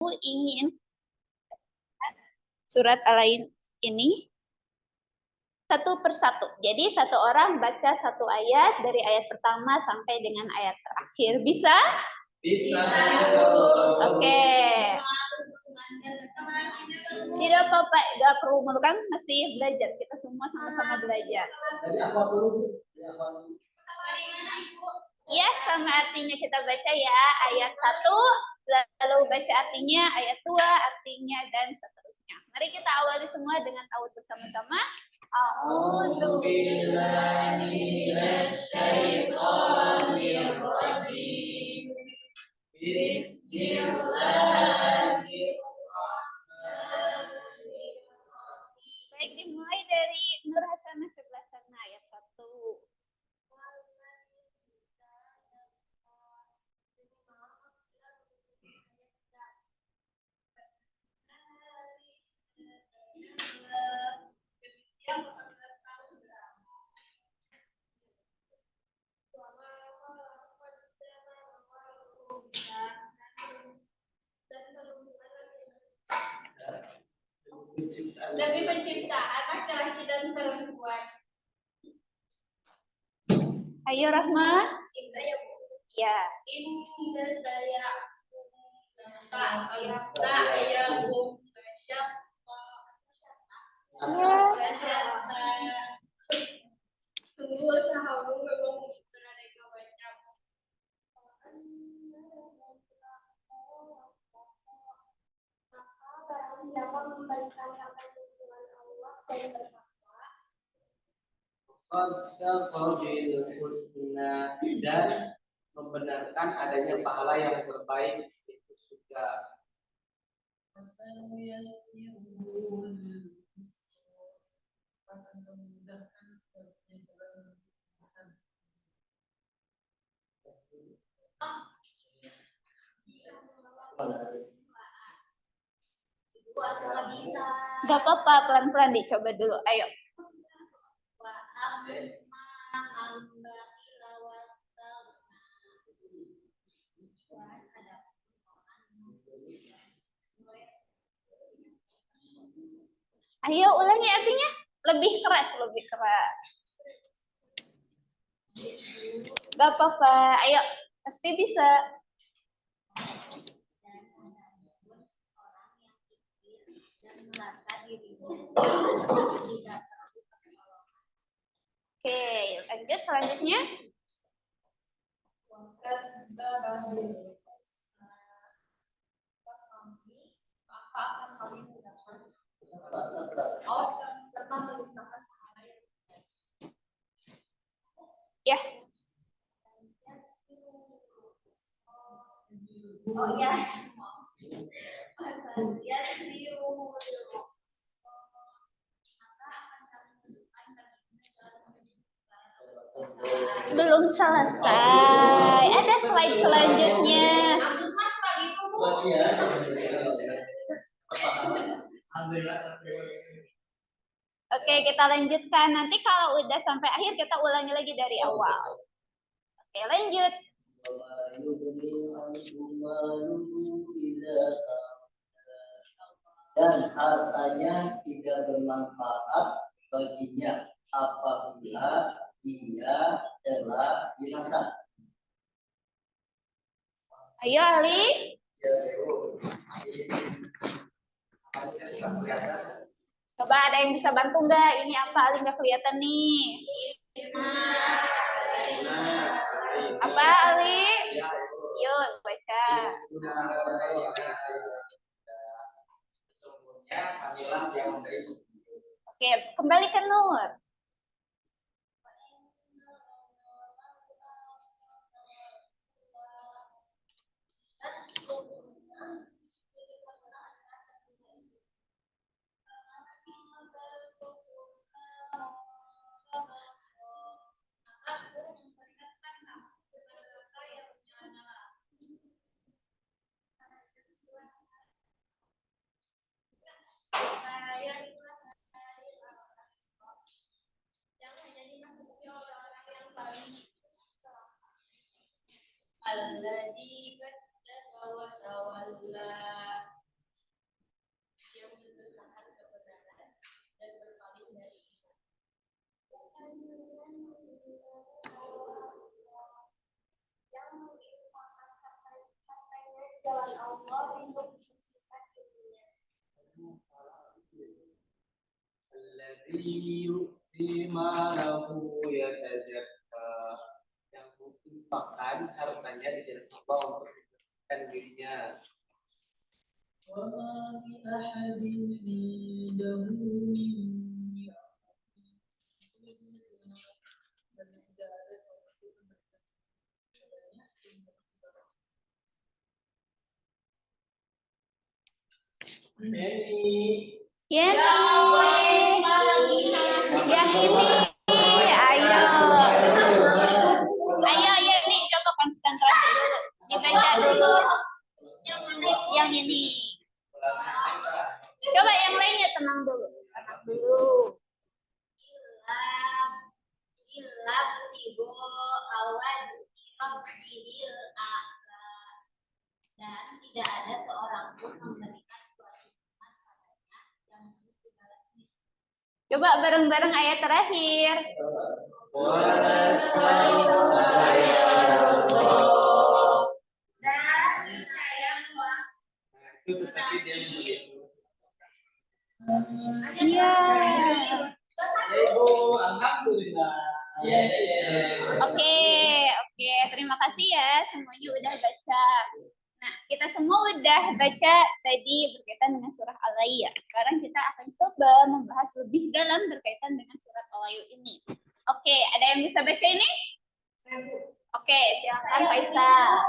ingin surat Al-Ain ini satu persatu. Jadi satu orang baca satu ayat dari ayat pertama sampai dengan ayat terakhir. Bisa? Bisa. Oke. Tidak apa-apa, nggak perlu kan mesti belajar. Kita semua sama-sama belajar. Jadi apa dulu? Ya, sama artinya kita baca ya ayat 1, lalu baca artinya ayat 2, artinya dan seterusnya. Mari kita awali semua dengan ta'awudz bersama-sama. A'udzu billahi minasyaitonir rajim. Bismillahirrahmanirrahim. Baik, dimulai dari Nur Hasanah sebelah sana ayat 1. Demi penciptaan laki-laki dan perempuan. Ayo Rahma. Indah ya Bu. Ya. Indah saya. Sungguh sahabu memang beraneka macam. Siapa memberikan apa tujuan Allah dan bertakwa. Qabil husna dan membenarkan adanya pahala yang terbaik itu surga. Gak apa-apa, pelan-pelan dicoba dulu. Ayo. Ayo ulangi artinya. Lebih keras, lebih keras. Gak apa-apa. Ayo, pasti bisa. Oke, lanjut selanjutnya. Ya. Oh ya. Belum selesai. Ada slide selanjutnya. Oke, kita lanjutkan. Nanti kalau udah sampai akhir kita ulangi lagi dari awal. Oke, lanjut. Dan hartanya tidak bermanfaat baginya apabila dia telah binasa. Ayo Ali. Coba ada yang bisa bantu nggak? Ini apa Ali nggak kelihatan nih? Apa Ali? Yuk baca. Oke, kembali ke Nur. Alladzi kadzdzaba wa tawalla. Alladzi yu'ti malahu yatazakka, yang menginfakkan hartanya di jalan Allah untuk mensucikan dirinya. Wa ma li ahadin indahu min Neni. Yang ini. Ayo. Ayo nih, coba konsentrasi dulu. Dibaca dulu. Yang ini. Coba yang lainnya tenang dulu. Tenang dulu. Ilah tigo awan ilah dan tidak ada seorang pun memberikan suatu nikmat padanya yang membalasnya. Coba bareng-bareng ayat terakhir. Dan sayanglah. Itu tapi dia begitu. Iya. Ibu, alhamdulillah. Oke. Terima kasih ya. Semuanya udah baca. Nah, kita semua udah baca tadi berkaitan dengan surah Al-Lail. Sekarang kita akan coba membahas lebih dalam berkaitan dengan surat Al-Lail ini. Oke, ada yang bisa baca ini? Oke, silakan Faisal.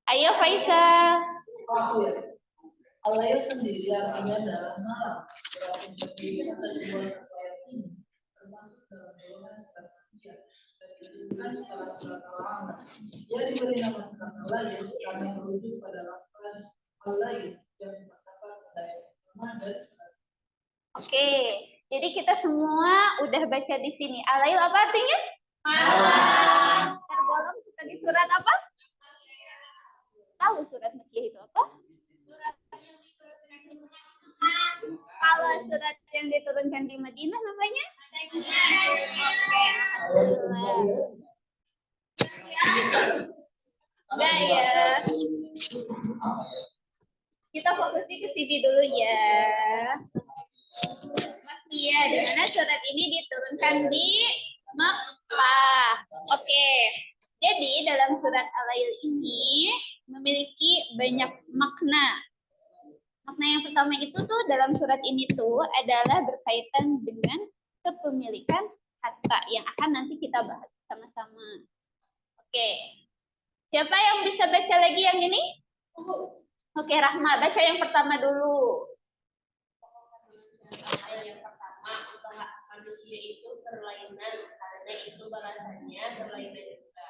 Ayo Faisal. Allah sendiri artinya dalam malam. Berarti berdiri atas dua ayat ini, termasuk dalam golongan surat Al-Fatihah dan ditentukan secara surat Al-Alaq. Ia diberi nama surat Al-Lail karena merujuk pada lafaz Al-Lail yang terdapat pada ayat pertama dan surat. Oke, jadi kita semua udah baca di sini. Al-Lail apa artinya? Malam. Tergolong sebagai surat apa? Tahu surat Makkiyah itu apa? Kalau surat yang diturunkan di Madinah namanya? Oke, alhamdulillah. Enggak ya. Kita fokusnya ke sini dulu ya. Makkiyah, di mana surat ini diturunkan di Makkah. Oke. Jadi dalam surat Al-Lail ini memiliki banyak makna. Makna yang pertama itu tuh dalam surat ini tuh adalah berkaitan dengan kepemilikan harta yang akan nanti kita bahas sama-sama. Oke. Siapa yang bisa baca lagi yang ini? Oke, Rahma, baca yang pertama dulu. Yang pertama, usaha manusia itu berlainan karena itu balasannya berlainan juga.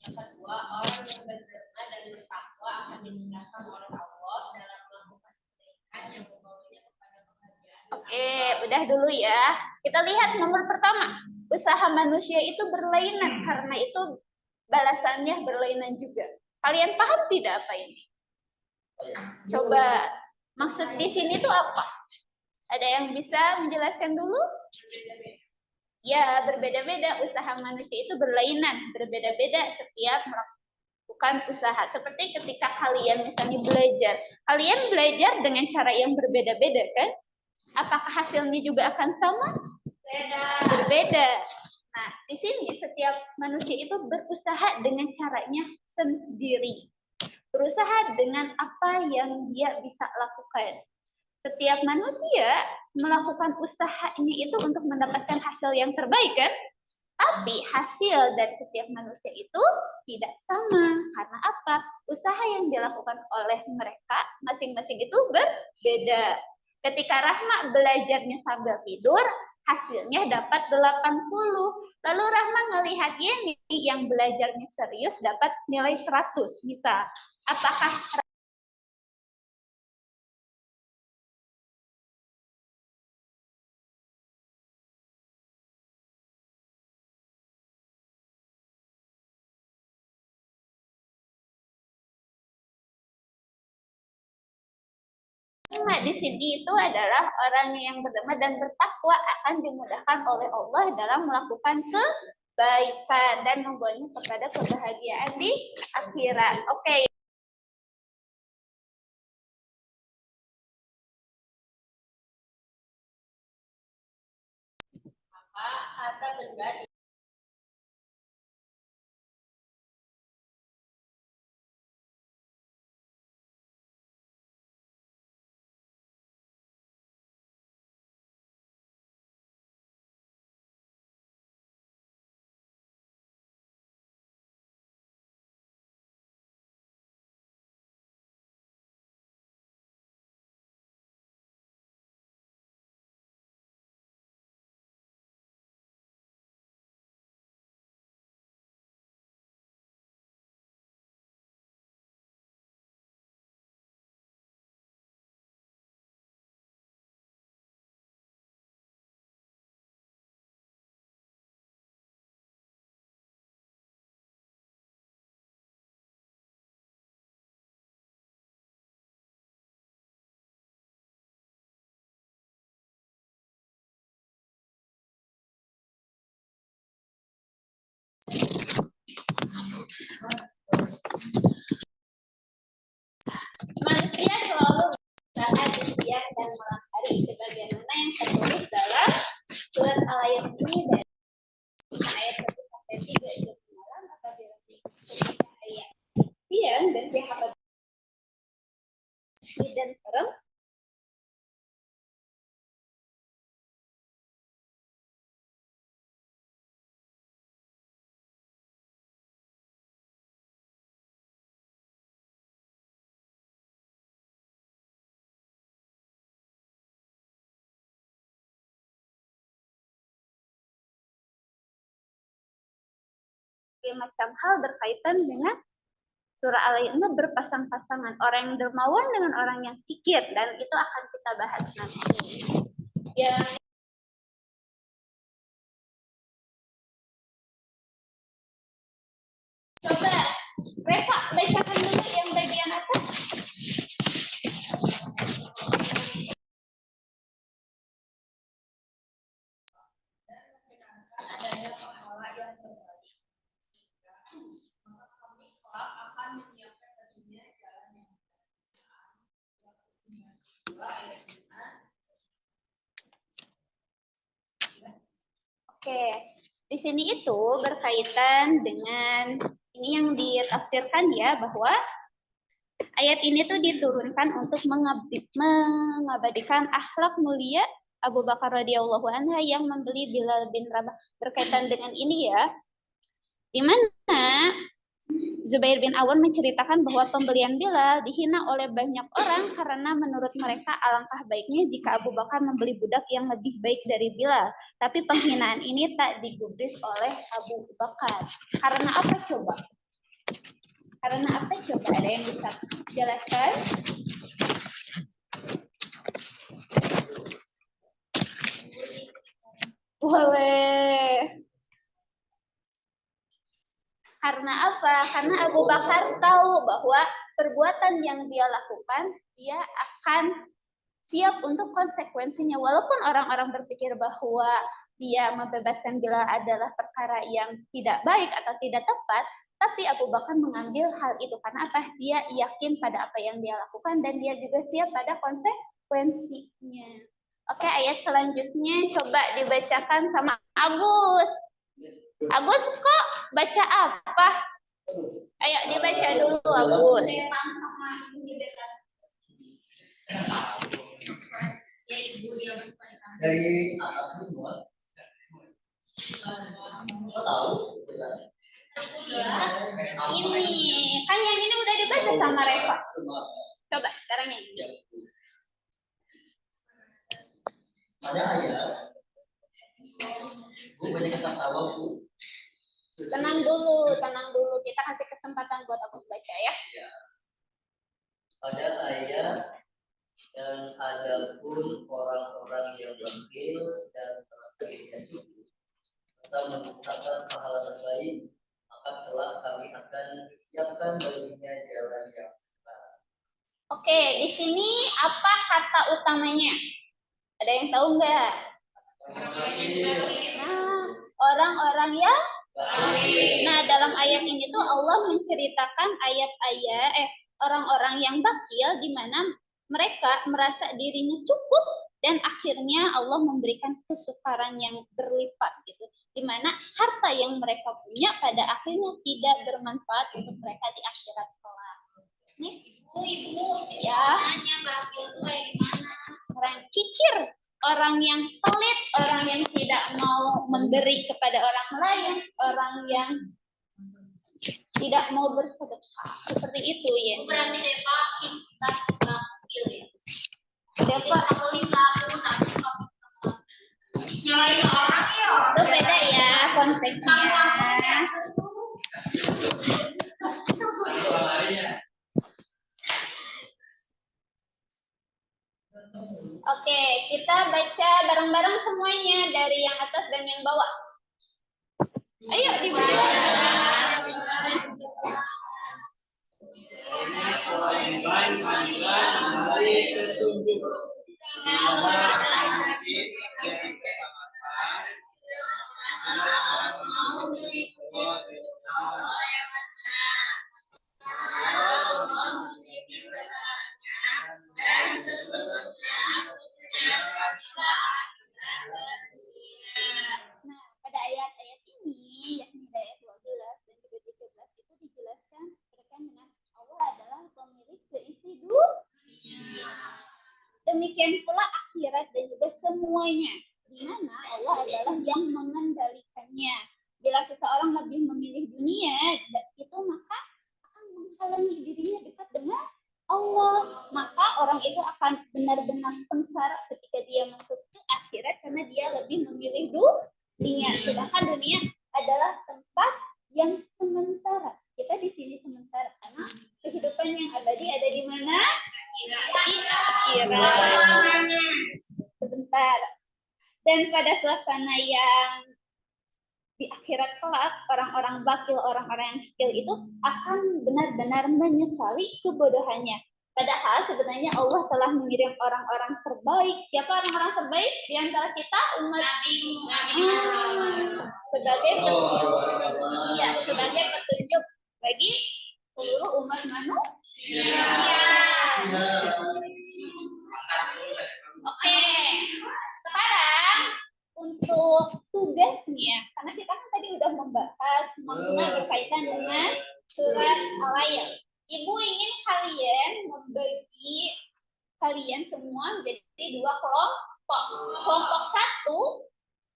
Yang kedua, orang yang berderma dan bertakwa akan dimudahkan oleh Allah dalam melakukan kebaikan yang membawanya kepada kebahagiaan. Oke, udah dulu ya. Kita lihat nomor pertama. Usaha manusia itu berlainan karena itu balasannya berlainan juga. Kalian paham tidak apa ini? Coba maksud di sini tuh apa? Ada yang bisa menjelaskan dulu? Ya, berbeda-beda. Usaha manusia itu berlainan, berbeda-beda setiap melakukan usaha. Seperti ketika kalian misalnya belajar. Kalian belajar dengan cara yang berbeda-beda kan? Apakah hasilnya juga akan sama? Berbeda. Nah, di sini setiap manusia itu berusaha dengan caranya sendiri. Berusaha dengan apa yang dia bisa lakukan. Setiap manusia melakukan usahanya itu untuk mendapatkan hasil yang terbaik kan? Tapi hasil dari setiap manusia itu tidak sama. Karena apa? Usaha yang dilakukan oleh mereka masing-masing itu berbeda. Ketika Rahma belajarnya sambil tidur, hasilnya dapat 80. Lalu Rahma ngelihat Yeni yang belajarnya serius dapat nilai 100 misal. Apakah di sini itu adalah orang yang berderma dan bertakwa akan dimudahkan oleh Allah dalam melakukan kebaikan dan membawanya kepada kebahagiaan di akhirat. Oke. Maka harta benda Manusia selalu berusaha di siang dan malam hari sebagaimana yang tertulis dalam surat Al-Ayat ini dari ayat 1 sampai 3 itu malam apabila ayat siang dan pihak dan serem macam hal berkaitan dengan surah Al-Ayat ini berpasang-pasangan orang yang dermawan dengan orang yang kikir dan itu akan kita bahas nanti. Yang coba Reva bacakan dulu yang bagian atas. adanya pahala yang terbaik. Maka kami kelak akan menyiapkan baginya jalan yang Oke, di sini itu berkaitan dengan ini yang ditafsirkan ya bahwa ayat ini tuh diturunkan untuk mengabadikan akhlak mulia Abu Bakar radhiyallahu anha yang membeli Bilal bin Rabah. Berkaitan dengan ini ya, di mana Zubair bin Awam menceritakan bahwa pembelian Bilal dihina oleh banyak orang karena menurut mereka alangkah baiknya jika Abu Bakar membeli budak yang lebih baik dari Bilal. Tapi penghinaan ini tak digubris oleh Abu Bakar. Karena apa coba? Karena apa coba? Ada yang bisa jelaskan? Boleh. Karena apa? Karena Abu Bakar tahu bahwa perbuatan yang dia lakukan, dia akan siap untuk konsekuensinya. Walaupun orang-orang berpikir bahwa dia membebaskan Bilal adalah perkara yang tidak baik atau tidak tepat, tapi Abu Bakar mengambil hal itu. Karena apa? Dia yakin pada apa yang dia lakukan dan dia juga siap pada konsekuensinya. Oke, ayat selanjutnya coba dibacakan sama Agus. Agus kok baca apa? Ayo dibaca dulu Agus. Dari atas semua. Lo tahu? Ini kan yang ini udah dibaca sama Reva. Coba sekarang yang ini. Ada ayat. Gue banyak yang tahu Bu. Tenang dulu. Kita kasih kesempatan buat aku baca ya. Ya. Ada ayat dan ada pun orang-orang yang bangkit dan terjadikan itu atau menciptakan pahala terbaik, maka kelak kami akan siapkan baginya jalan yang benar. Oke, di sini apa kata utamanya? Ada yang tahu nggak? Nah, orang-orang yang Nah, dalam ayat ini tuh Allah menceritakan orang-orang yang bakil di mana mereka merasa dirinya cukup dan akhirnya Allah memberikan kesukaran yang berlipat gitu. Di mana harta yang mereka punya pada akhirnya tidak bermanfaat untuk mereka di akhirat kelak. Nih, ibu ya. Nanya bakil itu kayak gimana? Orang kikir, orang yang pelit, orang yang tidak mau memberi kepada orang lain, orang yang tidak mau bersedekah. Seperti itu ya. Berarti Depa kita bakil ya. Depa nyalain orang ya. Itu beda ya konteksnya. Oke, kita baca bareng-barang semuanya dari yang atas dan yang bawah. Ayo dibaca. Nah, pada ayat-ayat ini, yakni ayat 12 dan juga 13 itu dijelaskan berkaitan dengan Allah adalah pemilik seisi dunia. Demikian pula akhirat dan juga semuanya, di mana Allah adalah yang mengendalikannya. Bila seseorang lebih memilih dunia, itu maka akan menghalangi dirinya dekat dengan Allah. Maka orang itu akan benar-benar sengsara ketika dia masuk ke akhirat karena dia lebih memilih dunia. Sedangkan dunia adalah tempat yang sementara. Kita di sini sementara karena kehidupan yang abadi ada di mana? Di akhirat. Sebentar. Dan pada suasana yang di akhirat kelak, orang-orang bakil, orang-orang yang kikil itu akan benar-benar menyesali kebodohannya. Padahal sebenarnya Allah telah mengirim orang-orang terbaik. Siapa orang-orang terbaik di antara kita? Umat sebagai petunjuk. Ya, sebagai petunjuk bagi seluruh umat manusia. Oke, sekarang untuk tugasnya, karena kita kan tadi udah membahas makna berkaitan dengan surat Al-Ayat. Ibu ingin kalian membagi kalian semua menjadi dua kelompok. Kelompok satu,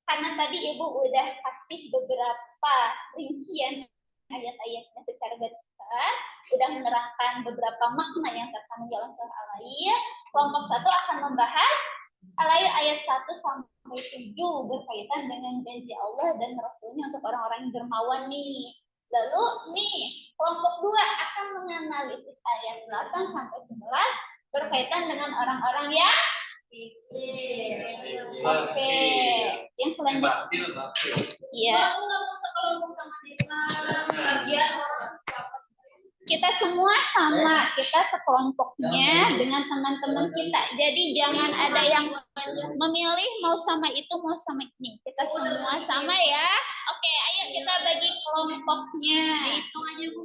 karena tadi ibu udah kasih beberapa rincian ayat-ayatnya secara garis besar, udah menerangkan beberapa makna yang terkandung dalam surah Al-Ayat. Kelompok satu akan membahas Al-Ayat ayat 1 sampai 7 berkaitan dengan janji Allah dan Rasulnya untuk orang-orang yang dermawan nih. Lalu nih, kelompok 2 akan menganalisis ayat 8 sampai 11 berkaitan dengan orang-orang yang Oke, yang selanjutnya. Iya. Kita semua sama, kita sekelompoknya dengan teman-teman kita. Jadi jangan ada yang memilih mau sama itu, mau sama ini. Kita semua sama ya. Oke, ayo kita bagi kelompoknya. Hitung aja Bu.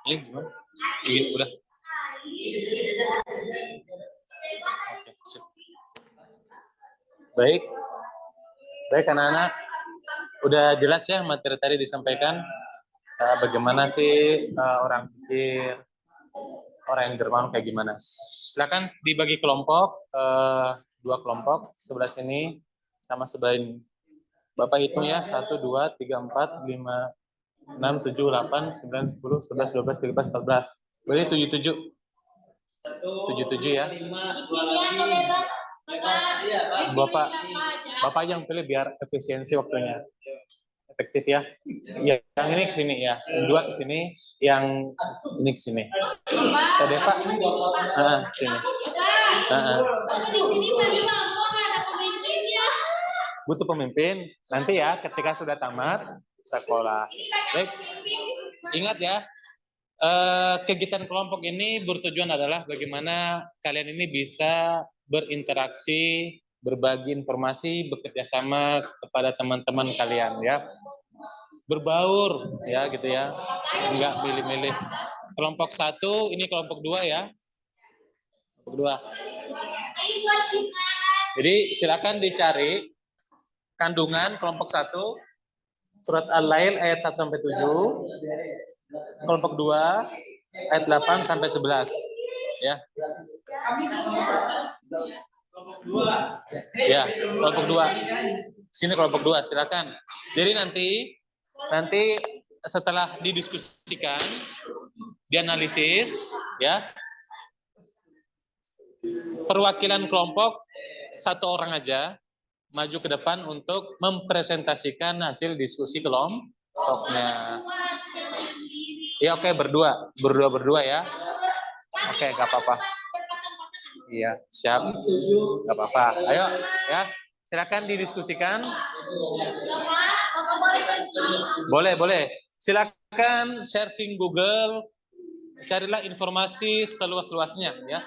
Ini gimana? Ingin udah. Oke, sip. Baik anak-anak, udah jelas ya materi tadi disampaikan. Bagaimana sih orang pikir, orang yang dermawan kayak gimana? Silakan dibagi kelompok, 2 kelompok, sebelah sini sama sebelah ini. Bapak hitung ya, 1, 2, 3, 4, 5, 6, 7, 8, 9, 10, 11, 12, 13, 14. Boleh 77. 77 ya. Bapak yang pilih biar efisiensi waktunya. Efektif ya. Yang ini ke sini ya. Yang 2 ke sini, yang ini ke sini. Saya Pak. Sini. Di sini ada pemimpinnya. Butuh pemimpin. Nanti ya ketika sudah tamat sekolah. Baik. Ingat ya. kegiatan kelompok ini bertujuan adalah bagaimana kalian ini bisa berinteraksi, berbagi informasi, bekerja sama kepada teman-teman kalian ya. Berbaur ya gitu ya. Enggak milih-milih. Kelompok 1, ini kelompok 2 ya. Kelompok 2. Jadi silakan dicari kandungan kelompok 1 surat Al-Lail ayat 1 sampai 7. Kelompok 2 ayat 8 sampai 11 ya. Ya, kelompok 2. Sini kelompok 2, silakan. Jadi nanti setelah didiskusikan, dianalisis ya. Perwakilan kelompok 1 orang aja maju ke depan untuk mempresentasikan hasil diskusi kelompoknya. Ya oke, berdua ya. Oke, nggak apa-apa. Iya, siap. Nggak apa-apa. Ayo ya, silakan didiskusikan. Boleh. Silakan searching Google, carilah informasi seluas-luasnya ya.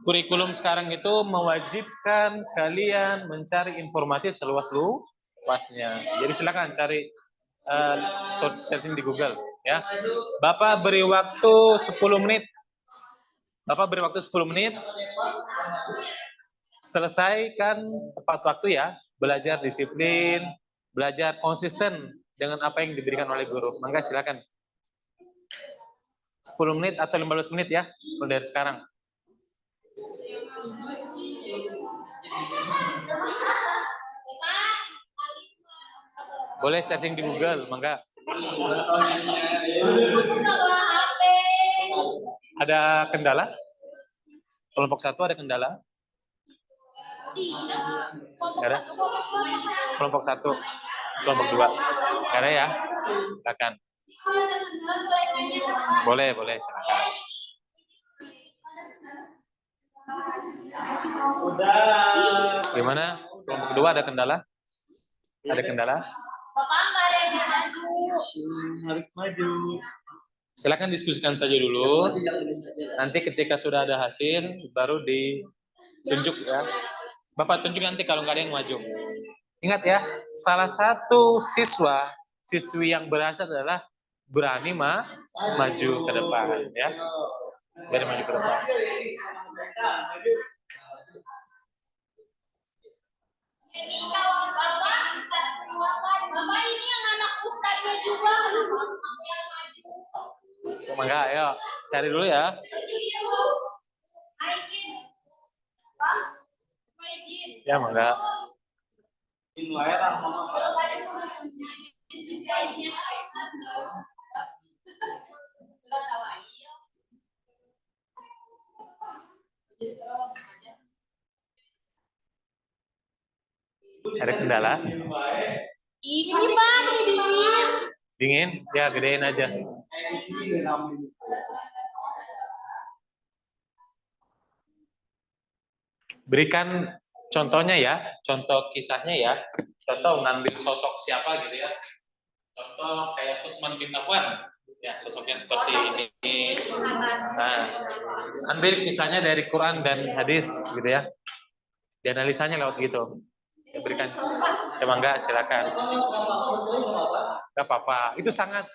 Kurikulum sekarang itu mewajibkan kalian mencari informasi seluas-luasnya. Jadi silakan cari searching di Google ya. Bapak beri waktu 10 menit. Bapak beri waktu 10 menit. Selesaikan tepat waktu ya. Belajar disiplin, belajar konsisten dengan apa yang diberikan oleh guru. Mangga silakan. 10 menit atau 15 menit ya, mulai dari sekarang. Boleh searching di Google, mangga. Ada kendala? Kelompok 1 ada kendala? Nggak ada? Kelompok 1, kelompok 2. Nggak ada ya? Silakan. Boleh, silakan. Gimana? Kelompok 2 ada kendala? Ada kendala? Bapak nggak ada yang maju. Harus maju. Silakan diskusikan saja dulu. Nanti ketika sudah ada hasil, baru ditunjuk ya. Bapak tunjuk nanti kalau nggak ada yang maju. Ingat ya, salah satu siswi yang berhasil adalah berani maju ke depan ya. Berani maju ke depan. Ini calon bapak, bapak ini yang anak ustadznya juga. Yang maju. Semoga ayo cari dulu ya. Ya mangga. Ada kendala? Ini Pak, dingin. Dingin? Ya gedein aja. Berikan contohnya ya, contoh kisahnya ya. Contoh ngambil sosok siapa gitu ya. Contoh kayak Utsman bin Affan. Ya, sosoknya seperti ini. Nah, ambil kisahnya dari Quran dan hadis gitu ya. Dianalisanya lewat gitu. Ya, berikan. Emang enggak, silakan. Enggak apa-apa. Itu sangat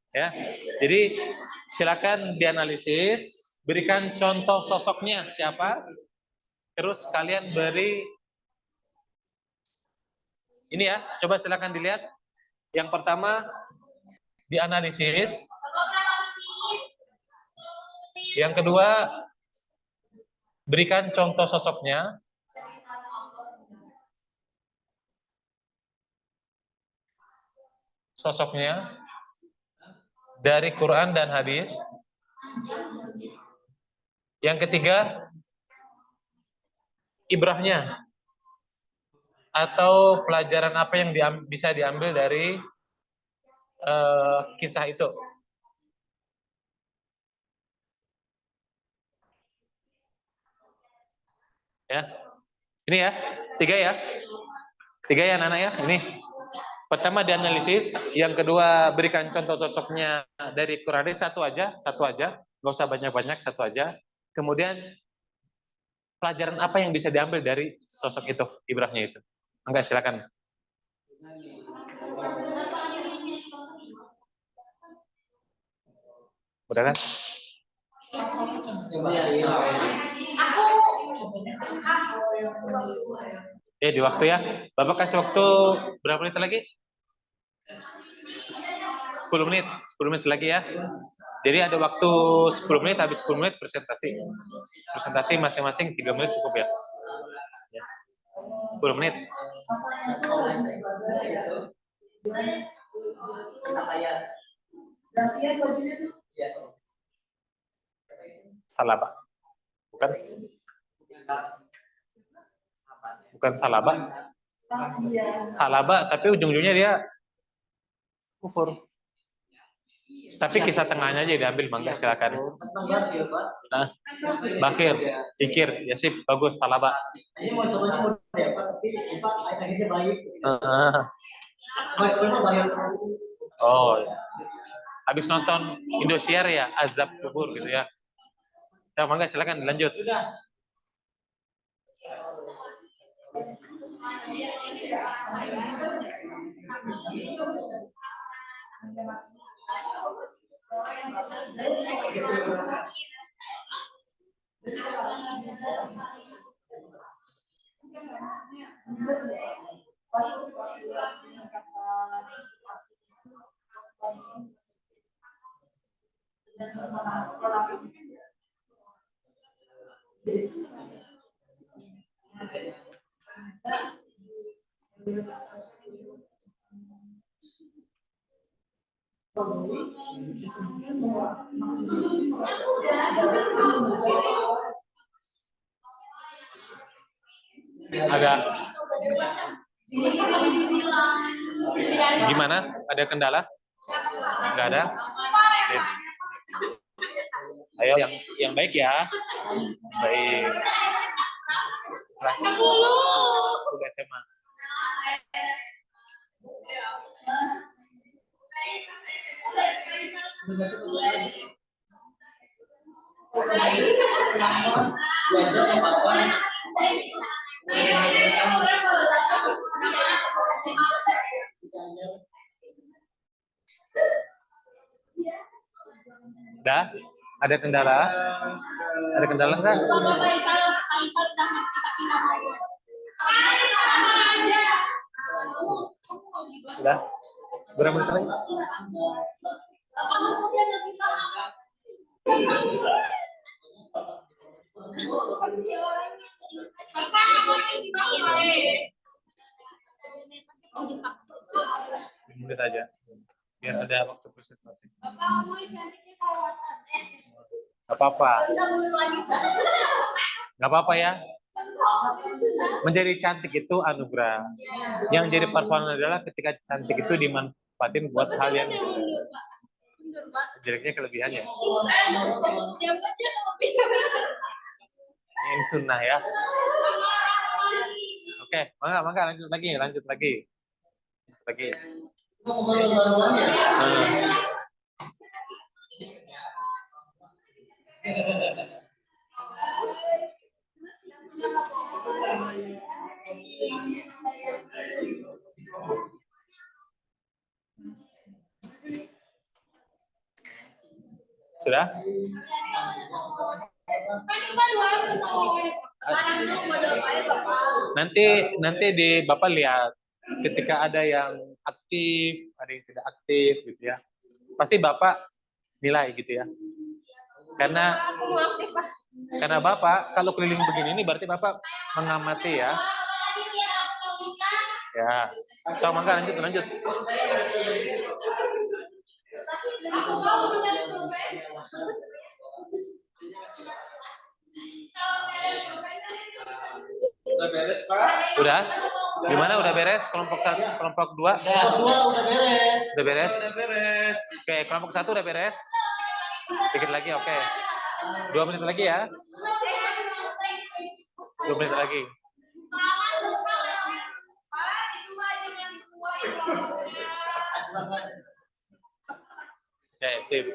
ya. Jadi silakan dianalisis, berikan contoh sosoknya siapa. Terus kalian beri ini ya, coba silakan dilihat. Yang pertama dianalisis. Yang kedua berikan contoh sosoknya. Sosoknya dari Quran dan hadis. Yang ketiga ibrahnya atau pelajaran apa yang bisa diambil dari kisah itu. Ya, ini ya, 3 ya, 3 ya anak-anak ya, ini Pertama dianalisis, yang kedua berikan contoh sosoknya dari Quran, satu aja, nggak usah banyak-banyak, satu aja. Kemudian pelajaran apa yang bisa diambil dari sosok itu, ibrahnya itu? Enggak, silakan. Udah kan? Di waktu ya. Bapak kasih waktu berapa menit lagi? 10 menit lagi ya. Jadi ada waktu 10 menit, habis 10 menit presentasi. Presentasi masing-masing 3 menit cukup ya. 10 menit. Salaba. Bukan salaba. Salaba, tapi ujung-ujungnya dia kufur. Tapi kisah tengahnya aja diambil, mangga silakan. Nah, bakir, ikir, ya sip, bagus, salaba. Ini mau cobanya mau dapat, tapi akhirnya baik. Oh, habis nonton Indosiar ya, azab kubur gitu ya. Ya, mangga silakan dilanjut. Agak gimana? Ada kendala? Enggak ada? Sip. Ayo yang baik ya. Baik. Kelas 10 SMA. Udah? Ada kendala? Ada kendala enggak? Sudah? Berapa menit lagi? Menit aja. Biar ada waktu presentasi. Gak apa-apa. Gak apa-apa ya. Menjadi cantik itu anugerah. Yang jadi persoalan adalah ketika cantik itu dimanfaatin buat hal yang jeleknya kelebihannya. Yang sunnah ya. Oke, mangga lanjut lagi. Sudah? Nanti di Bapak lihat ketika ada yang aktif, ada yang tidak aktif gitu ya. Pasti Bapak nilai gitu ya. Karena Bapak kalau keliling begini ini berarti Bapak mengamati ya. Ya. So, mangga lanjut. Udah beres, Pak? Udah? Gimana udah beres? Kelompok 1, kelompok 2? Udah beres. Udah beres? Udah beres. Oke, kelompok 1 udah beres? Dikit lagi, oke. 2 menit lagi ya. 2 menit lagi. Oke, sip.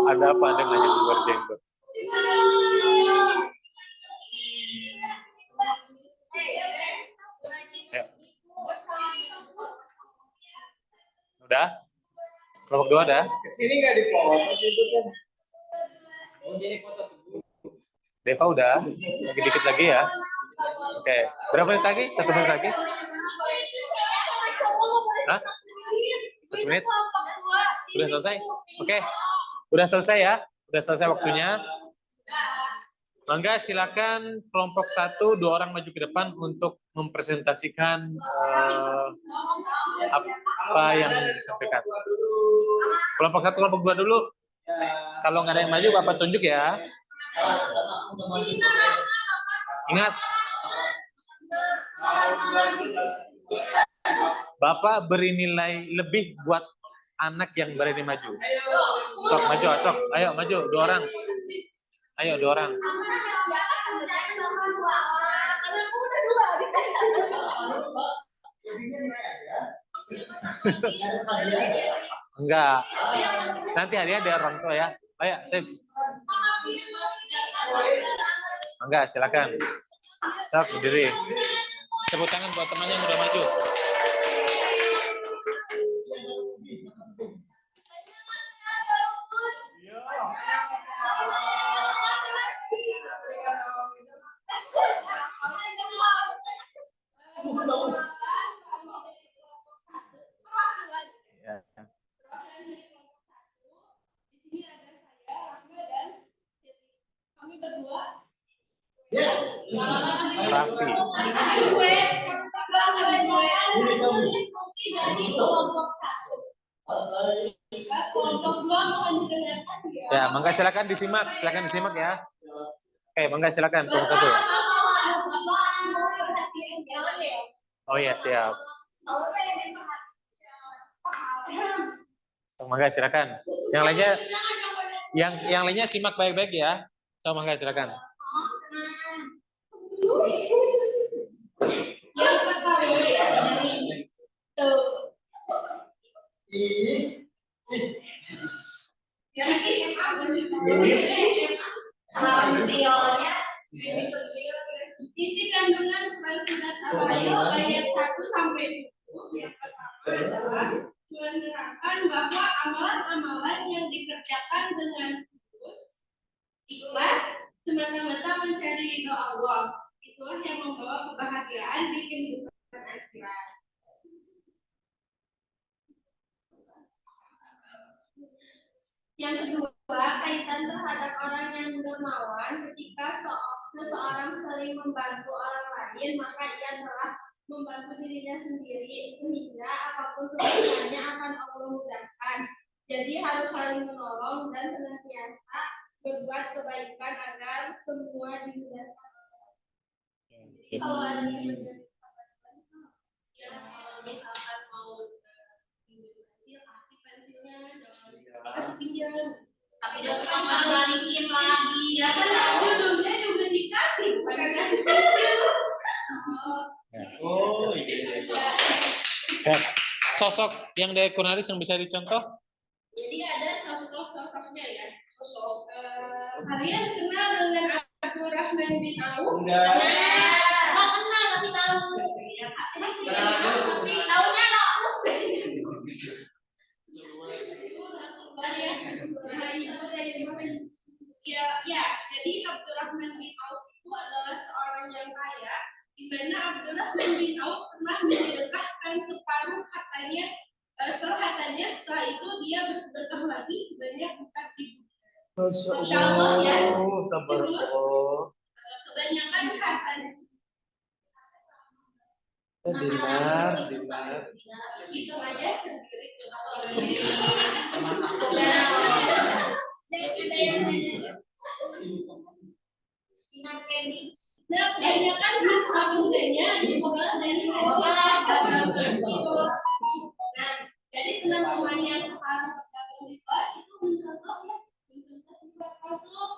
Ada apa dengan yang berjenggot? Ayo. Udah? Kelompok 2 ada? Sini nggak dipotong itu kan. Oh, sini foto. Deva udah? Lagi dikit lagi ya? Oke. Berapa menit lagi? 1 menit lagi? Hah? 1 menit? Udah selesai? Oke. Udah selesai ya? Udah selesai waktunya. Mangga silakan kelompok 1, 2 orang maju ke depan untuk mempresentasikan apa yang disampaikan. Kelompok 1, kelompok 2 dulu. Kalau nggak ada yang maju, Bapak tunjuk ya. Ingat, Bapak beri nilai lebih buat anak yang berani maju. Sok maju, sok. Ayo maju, 2 orang. Ayo 2 orang. Enggak. Nanti hadiah dari orang tua ya. Ayo, sip. Enggak, silakan. Sok berdiri. Tepuk tangan buat temannya yang udah maju. Ya. Kami berdua. Raffi. Ya, mangga silakan disimak ya. Oke, mangga silakan kelompok 1. Oh ya, siap. Mangga silakan. Yang lainnya yang lainnya simak baik-baik ya. So, mangga silakan. Isi kandungan surat ayat 1 sampai 10 adalah menerangkan bahwa amalan-amalan yang dikerjakan dengan tulus, ikhlas, semata-mata mencari ridho Allah. Itulah yang membawa kebahagiaan di kehidupan akhirat. Yang kedua, kaitan terhadap orang yang dermawan. Ketika seseorang sering membantu orang lain, maka ia telah membantu dirinya sendiri, sehingga apapun kebutuhannya akan Allah mudahkan. Jadi harus saling menolong dan senantiasa berbuat kebaikan agar semua dimudahkan. Kalau ada yang misalkan mau kasih pensilnya, kasih pinjam. Tapi dia suka balikin lagi. Ya kan judulnya juga dikasih, bukan kasih pensil. Oh iya. Ya. Sosok yang dari Kurnaris yang bisa dicontoh? Jadi ada sosok-sosoknya ya. Kalian kenal dengan Abdurrahman bin Auf? Enggak. Nggak kenal tapi tahu. Tapi tahunya nggak. Ya, jadi Abdurrahman bin Auf itu adalah seorang yang kaya, di mana Abdurrahman bin Auf pernah menyedekahkan separuh hartanya, setelah itu dia bersedekah lagi. kami sebanyak 4.000. Masya Allah, tabarakallah. Kebanyakan hartanya Dinar. itu aja sendiri. Nah, kebanyakan harta bendanya diperoleh dari jadi teman-teman yang sekarang bergabung di kelas itu mencontoh sifat masuk,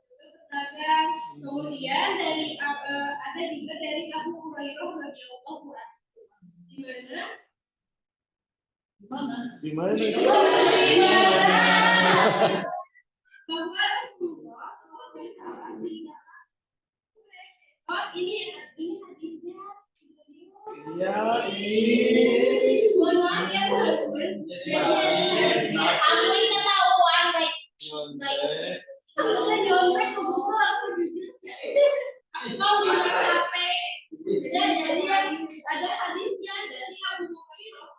berdagang. Kemudian dari ada juga dari Abu Hurairah radhiyallahu anhu. Di mana? Bahwa Rasulullah SAW ini hadisnya. Iya, ini. Mohon maaf ya, aku ini ketahuan baik. Aku kan nyontek ke buku, aku jujur sih. Aku mau bikin HP. Jadi ada hadisnya dari Abu Hurairah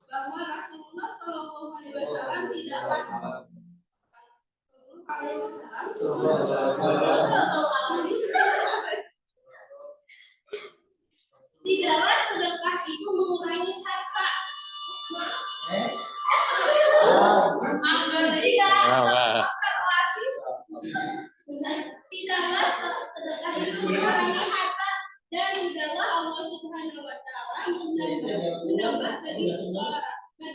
bahwa Rasulullah SAW tidaklah sedekah itu mengurangi harta. Tidaklah sedekah itu mengurangi harta dan tidaklah Allah Subhanahu Wa Taala menambah bagi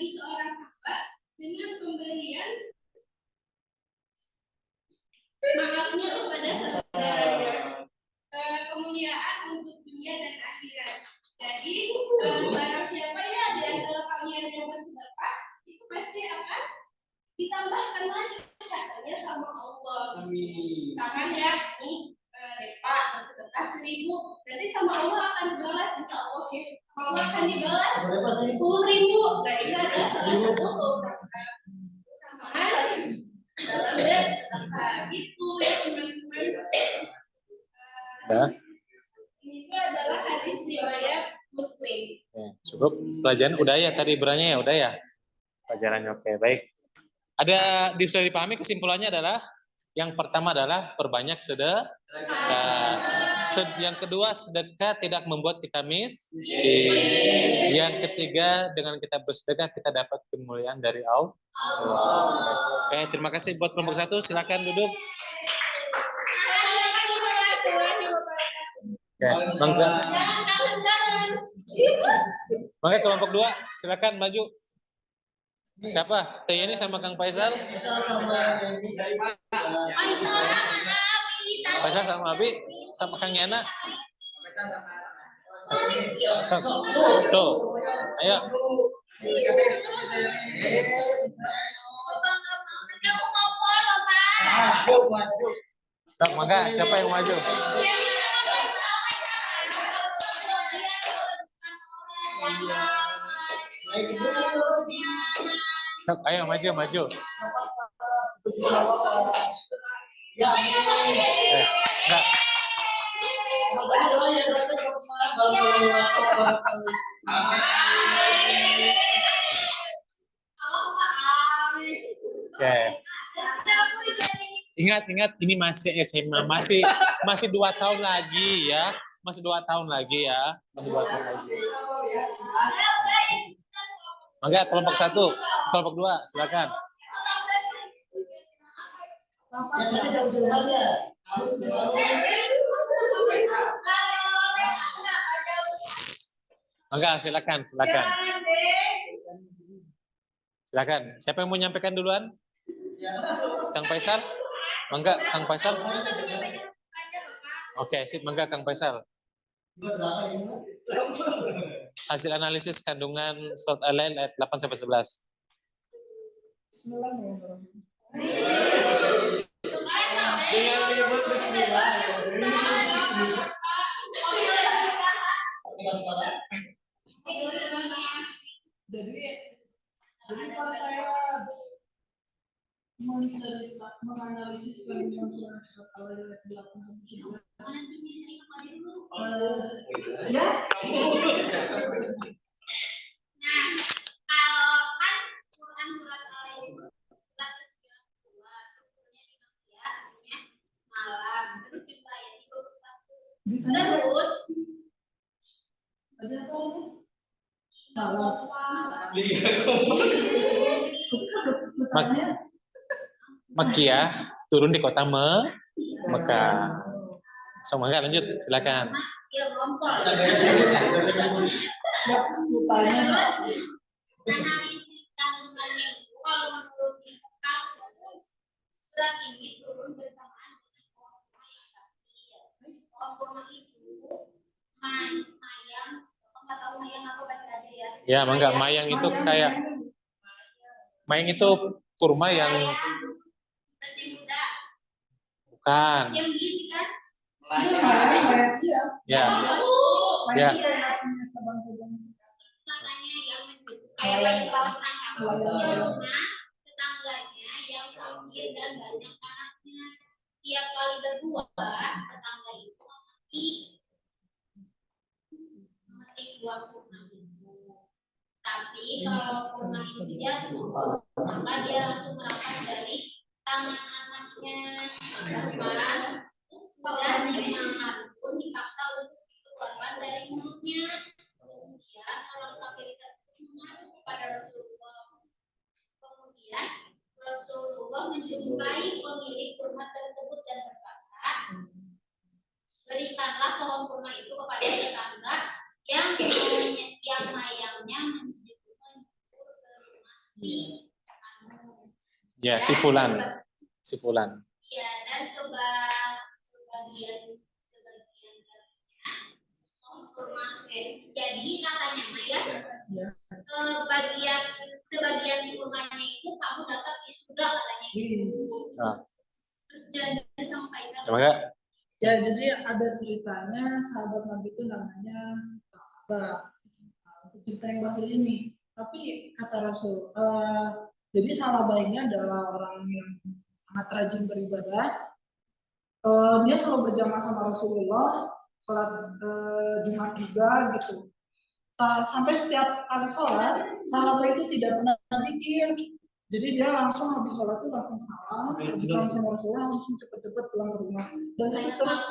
seorang hamba dengan pemberian maafnya kepada saudaranya. Kemuliaan untuk dunia dan akhirat. Jadi barang siapa ya di antara kalian yang bersedekah itu pasti akan ditambahkan lagi katanya sama Allah. Misalkan ya nih Pak bersedekah 1.000, nanti sama Allah akan dibalas insya Allah ya. Allah akan dibalas 10.000. Nah itu adalah salah satu keutamaan dalam bersedekah gitu ya teman-teman. Itu adalah hadis riwayat Muslim. Cukup pelajaran udah ya tadi beranya ya udah ya pelajarannya oke baik. Ada sudah dipahami kesimpulannya adalah yang pertama adalah perbanyak sedekah. Yang kedua sedekah tidak membuat kita miskin. Yang ketiga dengan kita bersedekah kita dapat kemuliaan dari Allah. Oke terima kasih buat kelompok 1 silakan duduk. Oke, Mangga kelompok 2, silakan maju. Siapa? Teh ini sama Kang Faisal? Faisal sama Abi, sama Kang Yana. Tuh, ayo. Sok, mangga siapa yang maju? Sok, ayo maju. Enggak. Oke. Ingat ini masih SMA, masih 2 tahun lagi ya. Masih 2 tahun lagi ya. Mangga kelompok 1, kelompok 2, silakan. Mangga silakan. Silakan. Siapa yang mau menyampaikan duluan? Kang Faisal? Mangga Kang Faisal. Oke, sip mangga Kang Faisal. Hasil analisis kandungan surat Al-Lail ayat 8 sampai 11. Jadi pas saya menganalisis kandungan surat Al-Lail ayat 8 sampai 11. Ya. Nah, kalau kan Terus Ada apa? Salah. Makkiyah turun di kota Mekah. So, mangga lanjut, silakan. ya ngompol. Lupanya. Analisis kandungannya itu kalau menurut surat ini turun bersamaan dengan pohon yang tadi. Pohon itu mayang, nggak tahu mayang apa baca aja ya. Ya, mangga. Mayang itu kayak mayang itu kurma yang Masih muda. bukan. Yang gini kan? Ya. Ya. Katanya yang kayak bayi bawah tetangganya yang sakit dan banyak anaknya. Tiap kali berbuah, tetangga itu memetik buah kurma itu. Tapi kalau kurma itu jatuh, maka dia langsung merapat dari tangan anaknya. Dan dimakan pun dipaksa untuk dikeluarkan dari mulutnya. Kemudian orang fakir tersebut mengaku kepada Rasulullah. Kemudian Rasulullah menjumpai pemilik kurma tersebut dan berkata, berikanlah pohon kurma itu kepada tetangga yang mayangnya menjemput ke rumah Ya, si Fulan. Ya, dan sebagian pohon kurma. Jadi katanya ya, sebagian kurmanya itu kamu dapat di surga katanya. Nah. Terus jalan sampai Ya, mangga. Ya, jadi ada ceritanya sahabat Nabi itu namanya Sahabat. Cerita yang baru ini. Tapi kata Rasul, jadi Sahabat ini adalah orang yang sangat rajin beribadah. Dia selalu berjamaah sama Rasulullah, sholat Jumat juga gitu. Sampai setiap kali sholat, Sahabat itu tidak pernah zikir. Jadi dia langsung habis sholat itu langsung salam, habis salam sama Rasulullah langsung cepet-cepet pulang ke rumah. Dan itu terus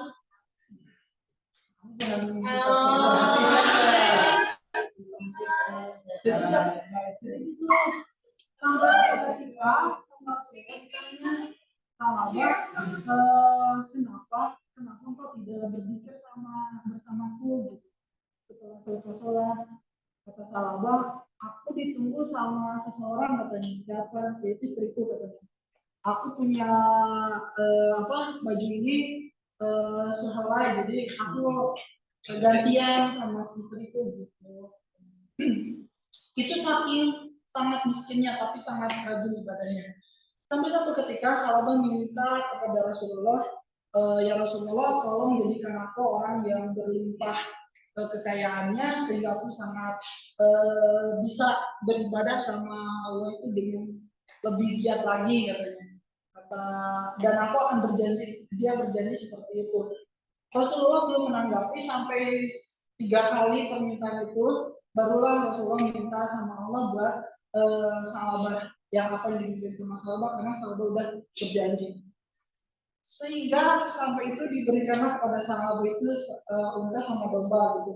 jangan jadi itu sampai ketika sama kenapa kok tidak berzikir bersamaku gitu. Setelah selesai sholat, kata Salabah, aku ditunggu sama seseorang katanya. Siapa? Yaitu istriku katanya. Aku punya baju ini sehelai, jadi aku gantian sama istriku gitu. Itu saking sangat miskinnya tapi sangat rajin ibadahnya. Sampai satu ketika Salabah minta kepada Rasulullah, ya Rasulullah, tolong jadikan aku orang yang berlimpah kekayaannya sehingga aku sangat bisa beribadah sama Allah itu dengan lebih giat lagi katanya. Dan aku akan dia berjanji seperti itu. Rasulullah belum menanggapi sampai 3 kali permintaan itu, barulah Rasulullah minta sama Allah buat Sahabat yang apa yang diminta sama Sahabat, karena Sahabat udah berjanji. Sehingga sampai itu diberikanlah kepada Sahabat itu unta sama domba gitu.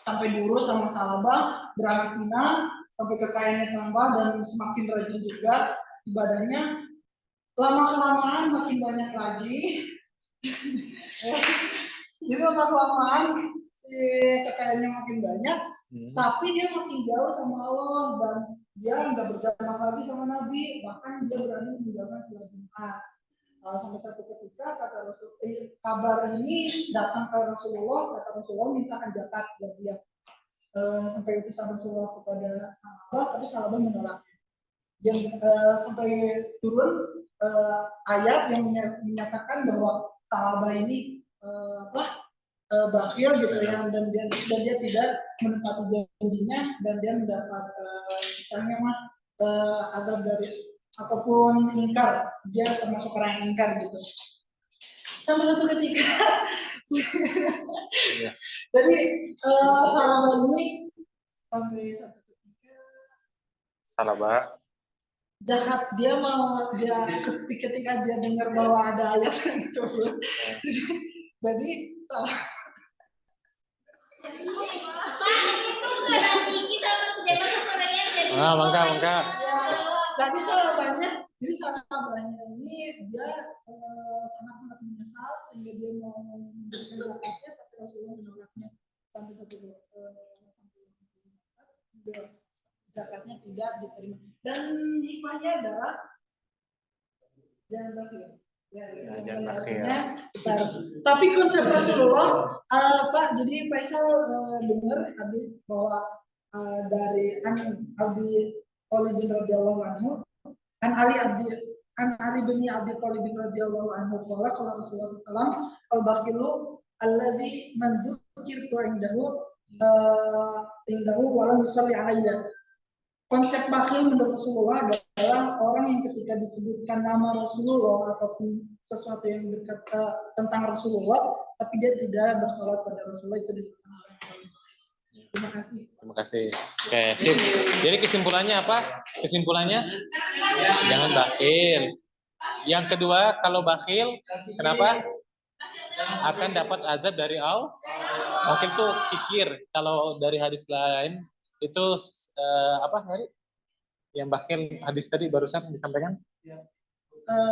Sampai diurus sama Sahabat, beranak pinak, sampai kekayaannya tambah dan semakin rajin juga ibadahnya. Lama-kelamaan makin banyak lagi. Jadi lama-kelamaan si kekayaannya makin banyak, tapi dia makin jauh sama Allah dan dia nggak berjamaah lagi sama Nabi, bahkan dia berani meninggalkan sholat Jumat. Sampai satu ketika kata Rasul, kabar ini datang ke Rasulullah, kata Rasulullah mintakan zakat buat dia. Sampai utusan Rasulullah kepada sahabat, tapi sahabat menolak. Yang sampai turun ayat yang menyatakan bahwa sahabat ini bakhil gitu ya, dan dia tidak menepati janjinya dan dia mendapat misalnya azab dari ataupun ingkar, dia termasuk orang yang ingkar gitu. Sampai satu ketika jadi sahabat ini sampai satu ketika Sahabat jahat, dia ketika dia dengar bahwa ada ayat itu, jadi Mangga. Jadi sahabatnya ini dia sangat-sangat menyesal sehingga dia mau memberikan zakatnya, tapi Rasulullah menolaknya sampai satu zakatnya tidak diterima. Dan hikmahnya adalah jangan bakhil. Jangan bakhil. Tapi konsep Rasulullah, Pak, jadi Faisal dengar hadis bahwa dari Abi Thalib bin radhiyallahu anhu, an Ali bin Abi Thalib bin radhiyallahu anhu qala Rasulullah sallallahu alaihi wasallam al-bakhilu alladzi man dzukirtu indahu wa lam yusalli alayya. Konsep bakhil menurut Rasulullah adalah orang yang ketika disebutkan nama Rasulullah ataupun sesuatu yang dekat tentang Rasulullah, tapi dia tidak bersalat pada Rasulullah, itu disebut. Terima kasih. Terima kasih. Oke, sip. Jadi kesimpulannya apa? Kesimpulannya jangan bakhil. Yang kedua, kalau bakhil, kenapa? Akan dapat azab dari Allah. Bakhil itu kikir. Kalau dari hadis lain itu apa tadi? Yang bakhil hadis tadi barusan disampaikan?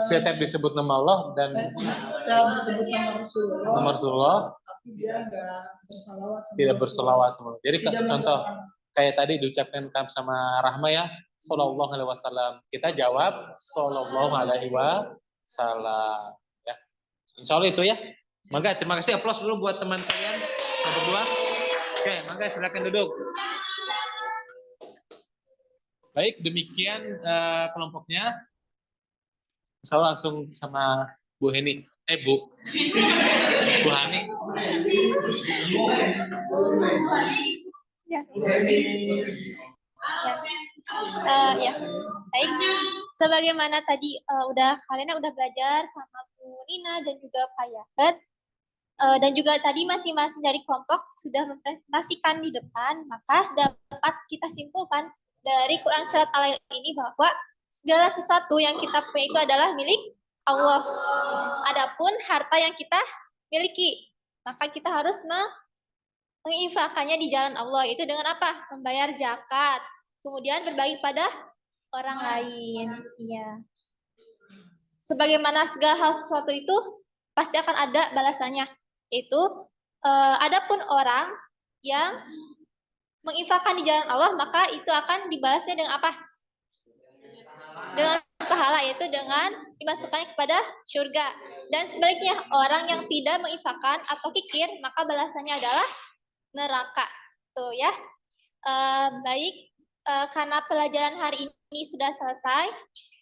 Setiap disebut nama Allah dan disebut nama Rasulullah, tapi dia enggak bersalawat. Tidak bersalawat sama. Jadi contoh kayak tadi diucapkan sama Rahma ya, sallallahu alaihi wasallam. Kita jawab sallallahu alaihi wasallam. Ya. Insya Allah itu ya. Mangga, terima kasih, aplaus dulu buat teman kalian yang berdua. Oke, mangga silakan duduk. Baik, demikian kelompoknya. Insya Allah langsung sama Bu Heni. Bu Hani. Ya. Ya. Baik. Sebagaimana tadi kalian udah belajar sama Bu Nina dan juga Pak Yahud. Dan juga tadi masing-masing dari kelompok sudah mempresentasikan di depan, maka dapat kita simpulkan dari Quran Surat Al-Lail ini bahwa segala sesuatu yang kita punya itu adalah milik Allah. Adapun harta yang kita miliki, maka kita harus menginfakkannya di jalan Allah. Itu dengan apa? Membayar zakat, kemudian berbagi pada orang lain. Iya. Sebagaimana segala hal sesuatu itu pasti akan ada balasannya. Itu adapun orang yang menginfakkan di jalan Allah, maka itu akan dibalasnya dengan apa? Dengan pahala, yaitu dengan dimasukkannya kepada surga. Dan sebaliknya, orang yang tidak menginfakkan atau kikir, maka balasannya adalah neraka. Tuh ya. Baik, karena pelajaran hari ini sudah selesai,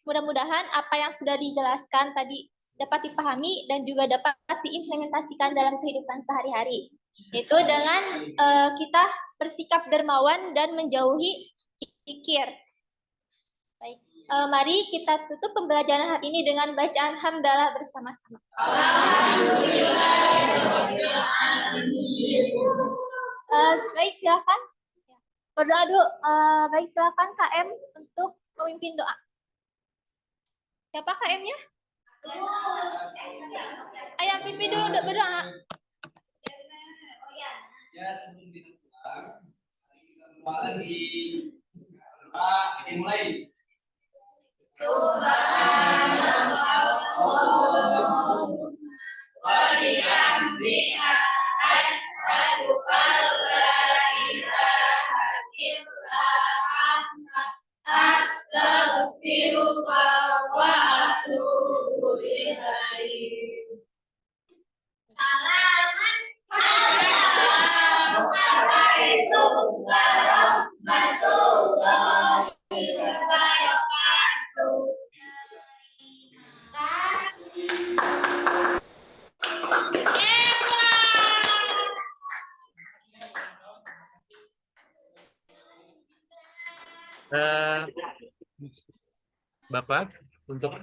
mudah-mudahan apa yang sudah dijelaskan tadi dapat dipahami dan juga dapat diimplementasikan dalam kehidupan sehari-hari. Itu dengan kita bersikap dermawan dan menjauhi kikir. Baik. Mari kita tutup pembelajaran hari ini dengan bacaan hamdalah bersama-sama. Baik, silakan. Berdoa dulu. Baik, silakan KM untuk memimpin doa. Siapa KM-nya? Ayo pimpin dulu berdoa. Ya, sebelum kita pulang, kita berdoa lagi. Dimulai. Subhanallah wa bihamdika asyhadu an la ilaha illa anta astaghfiruka wa atubu ilaik. Assalamualaikum warahmatullahi wabarakatuh. Bapak, untuk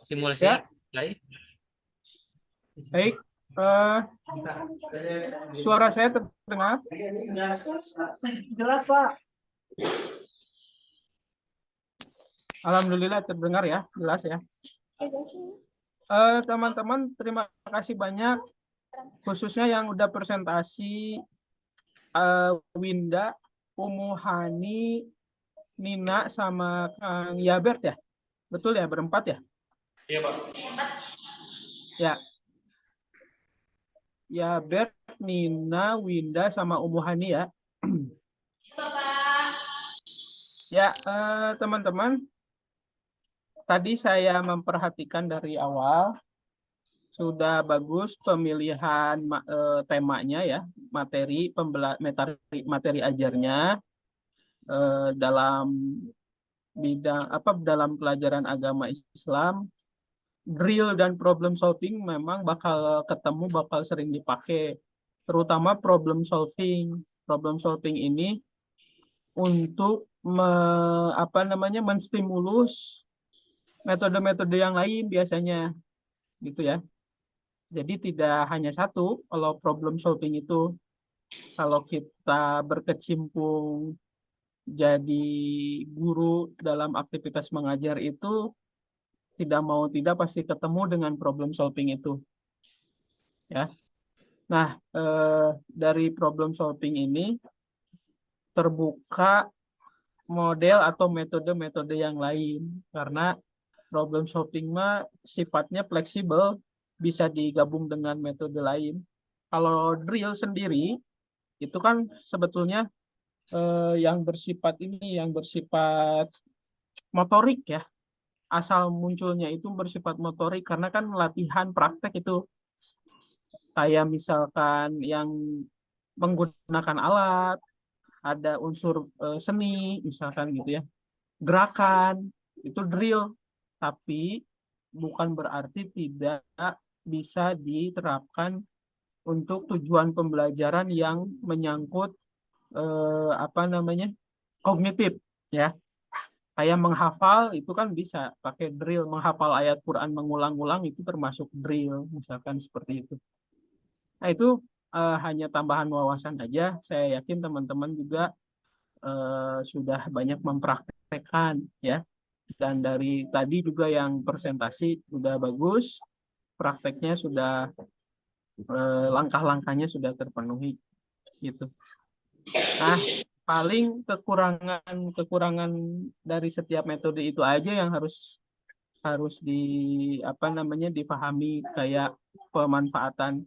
simulasi live. Baik, suara saya terdengar? Jelas, Pak. Alhamdulillah terdengar ya, jelas ya. Teman-teman, terima kasih banyak, khususnya yang udah presentasi Winda, Umuhani, Nina sama Kang Yabert ya? Betul ya, berempat ya? Iya, Pak. Ya. Yabert, Nina, Winda sama Umuhani ya. Ya, teman-teman. Tadi saya memperhatikan dari awal sudah bagus pemilihan temanya ya, materi ajarnya dalam bidang dalam pelajaran agama Islam. Drill dan problem solving memang bakal sering dipakai, terutama problem solving. Problem solving ini untuk menstimulus metode-metode yang lain biasanya, gitu ya. Jadi tidak hanya satu kalau problem solving itu. Kalau kita berkecimpung jadi guru dalam aktivitas mengajar itu, tidak mau tidak pasti ketemu dengan problem solving itu. Ya. Nah, dari problem solving ini terbuka model atau metode-metode yang lain, karena problem solving mah sifatnya fleksibel, bisa digabung dengan metode lain. Kalau drill sendiri itu kan sebetulnya yang bersifat motorik ya. Asal munculnya itu bersifat motorik karena kan latihan praktek itu, kayak misalkan yang menggunakan alat, ada unsur seni misalkan gitu ya, gerakan itu drill, tapi bukan berarti tidak bisa diterapkan untuk tujuan pembelajaran yang menyangkut kognitif ya. Kayak menghafal itu kan bisa pakai drill, menghafal ayat Quran mengulang-ulang itu termasuk drill, misalkan seperti itu. Nah itu hanya tambahan wawasan aja. Saya yakin teman-teman juga sudah banyak mempraktekkan ya. Dan dari tadi juga yang presentasi sudah bagus, prakteknya sudah langkah-langkahnya sudah terpenuhi gitu. Nah, paling kekurangan dari setiap metode itu aja yang harus dipahami, kayak pemanfaatan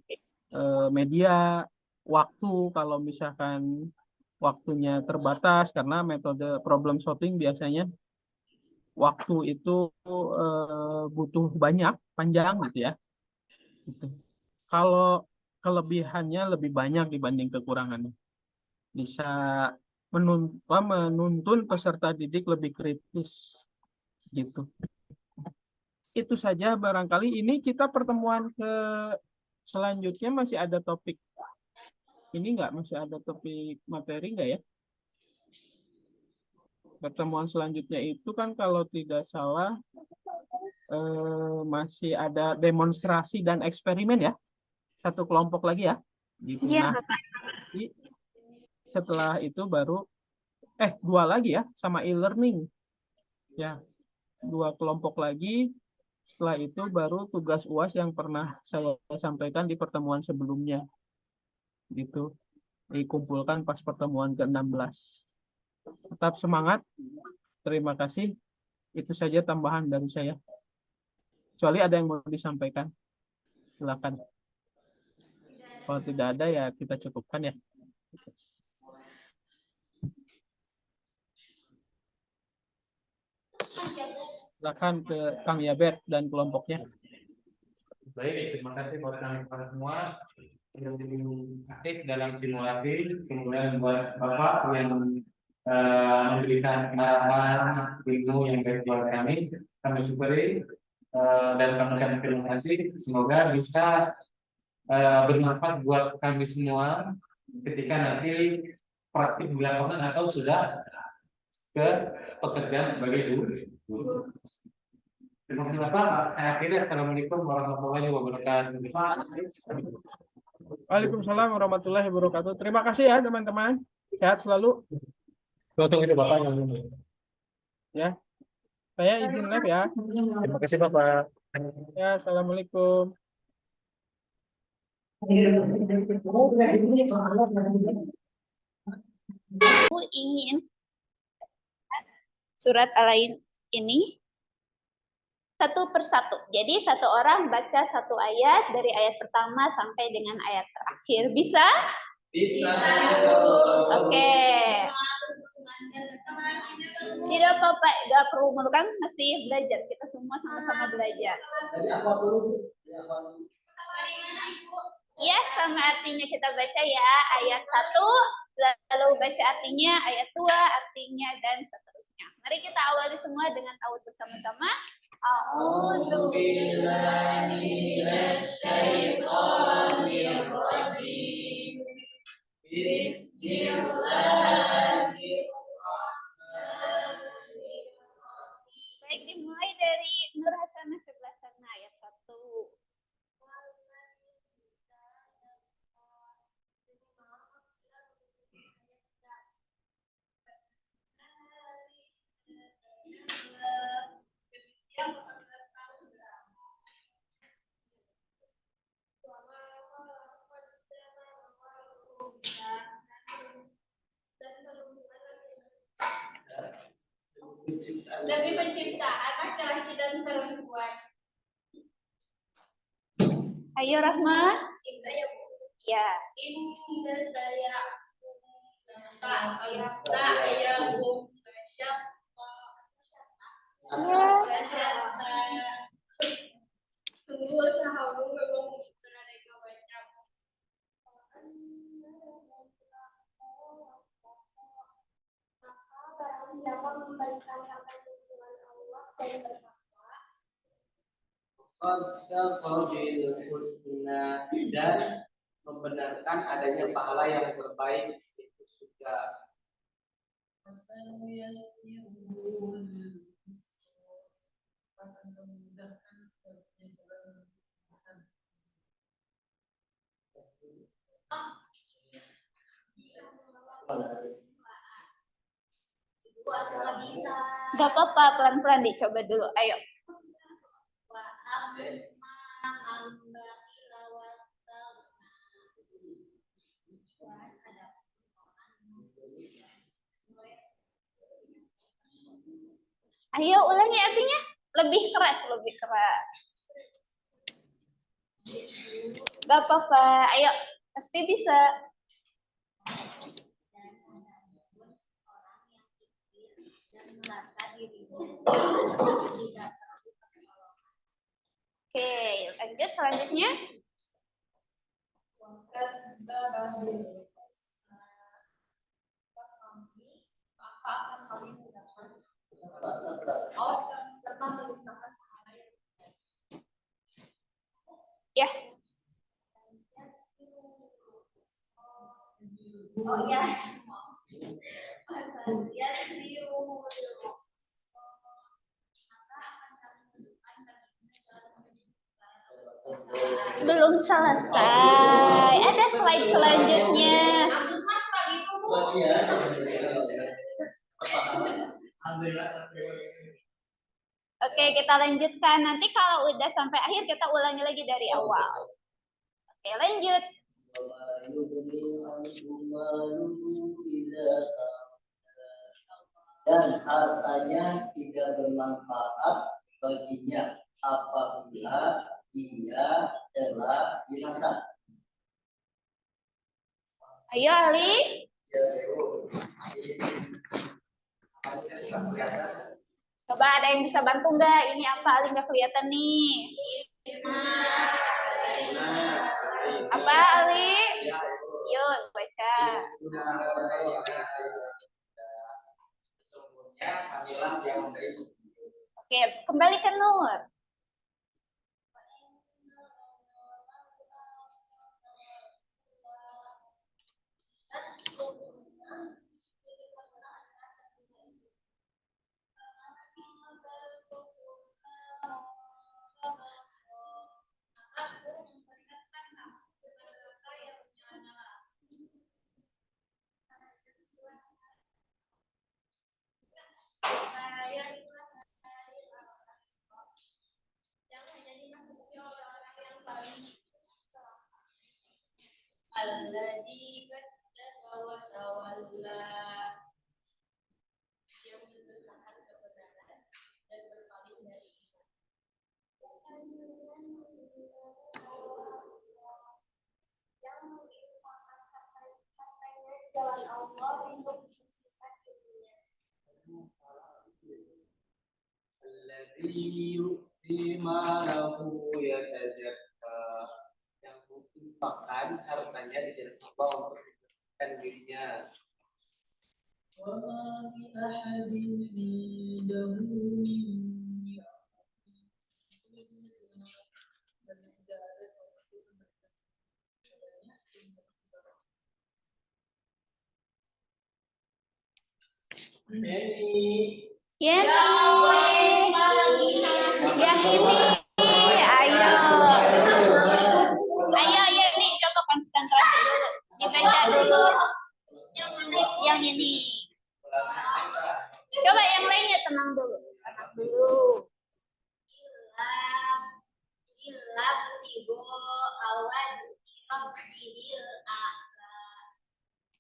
media, waktu, kalau misalkan waktunya terbatas karena metode problem solving biasanya waktu itu butuh panjang gitu ya. Gitu. Kalau kelebihannya lebih banyak dibanding kekurangannya. Bisa menuntun peserta didik lebih kritis gitu. Itu saja barangkali. Ini kita pertemuan selanjutnya masih ada topik ini nggak? Masih ada topik materi nggak ya? Pertemuan selanjutnya itu kan kalau tidak salah masih ada demonstrasi dan eksperimen ya. Satu kelompok lagi ya. Gitu. Iya, Nah, setelah itu baru dua lagi ya sama e-learning. Ya, 2 kelompok lagi. Setelah itu baru tugas UAS yang pernah saya sampaikan di pertemuan sebelumnya. Gitu. Dikumpulkan pas pertemuan ke-16. Tetap semangat. Terima kasih. Itu saja tambahan dari saya. Kecuali ada yang mau disampaikan. Silakan. Kalau tidak ada ya kita cukupkan ya. Silakan ke Kang Yabert dan kelompoknya. Baik, terima kasih buat kalian semua yang aktif dalam simulasi. Kemudian buat Bapak yang memberikan arahan ilmu yang baik buat kami syukuri dan kami ucapkan terima kasih. Semoga bisa bermanfaat buat kami semua ketika nanti praktik di lapangan atau sudah ke pekerjaan sebagai guru. Terima kasih Bapak. Saya akhiri. Assalamualaikum warahmatullahi wabarakatuh. Waalaikumsalam warahmatullahi wabarakatuh. Terima kasih ya teman-teman. Sehat selalu. Tunggu itu Bapak yang ini. Ya. Saya izin live ya. Terima kasih Bapak. Ya, assalamualaikum. Aku ingin surat Al-Ain ini satu persatu. Jadi satu orang baca satu ayat dari ayat pertama sampai dengan ayat terakhir. Bisa? Bisa. Oke. Tidak apa-apa, nggak perlu malu kan, mesti belajar. Kita semua sama-sama belajar. Jadi apa dulu? Ya, sama artinya kita baca ya, ayat 1, lalu baca artinya, ayat 2, artinya, dan seterusnya. Mari kita awali semua dengan ta'awudz bersama-sama. A'udzu billahi minasyaitonir rajim. Bismillahirrahmanirrahim. Baik, dimulai dari Nur Hasanah sebelah sana, ayat 1. Demi penciptaan laki-laki dan perempuan. Ayo Rahman. Indah ya Bu. Ya. Inna saya saya sungguh sahabu memang berada di banyak. Barang siapa memberikan harta dengan Allah dan bertakwa, Qabil husna, dan membenarkan adanya pahala yang terbaik itu surga. Gak apa-apa, pelan-pelan dicoba dulu. Ayo. Ayo ulangi artinya. Lebih keras, lebih keras. Gak apa-apa. Ayo, pasti bisa. Oke, lanjut selanjutnya. Ya. Oh ya. Belum selesai. Ada slide selanjutnya. Oke, kita lanjutkan. Nanti kalau udah sampai akhir kita ulangi lagi dari awal. Oke, lanjut. Dan hartanya tidak bermanfaat baginya apabila dia telah binasa. Ayo Ali. Coba ada yang bisa bantu nggak? Ini apa Ali nggak kelihatan nih? Apa Ali? Yuk baca. Oke, kembali ke Nur. yang mendustakan kebenaran dan berpaling dari jalan Allah untuk Alladzi yu'ti malahu yatazakka, yang menginfakkan hartanya di jalan Allah untuk membersihkan dirinya. وما لأحد عنده من Ini yang ini, ayo, ayo nih, coba konsentrasi dulu, dibaca dulu, yang ini, coba yang lainnya tenang dulu,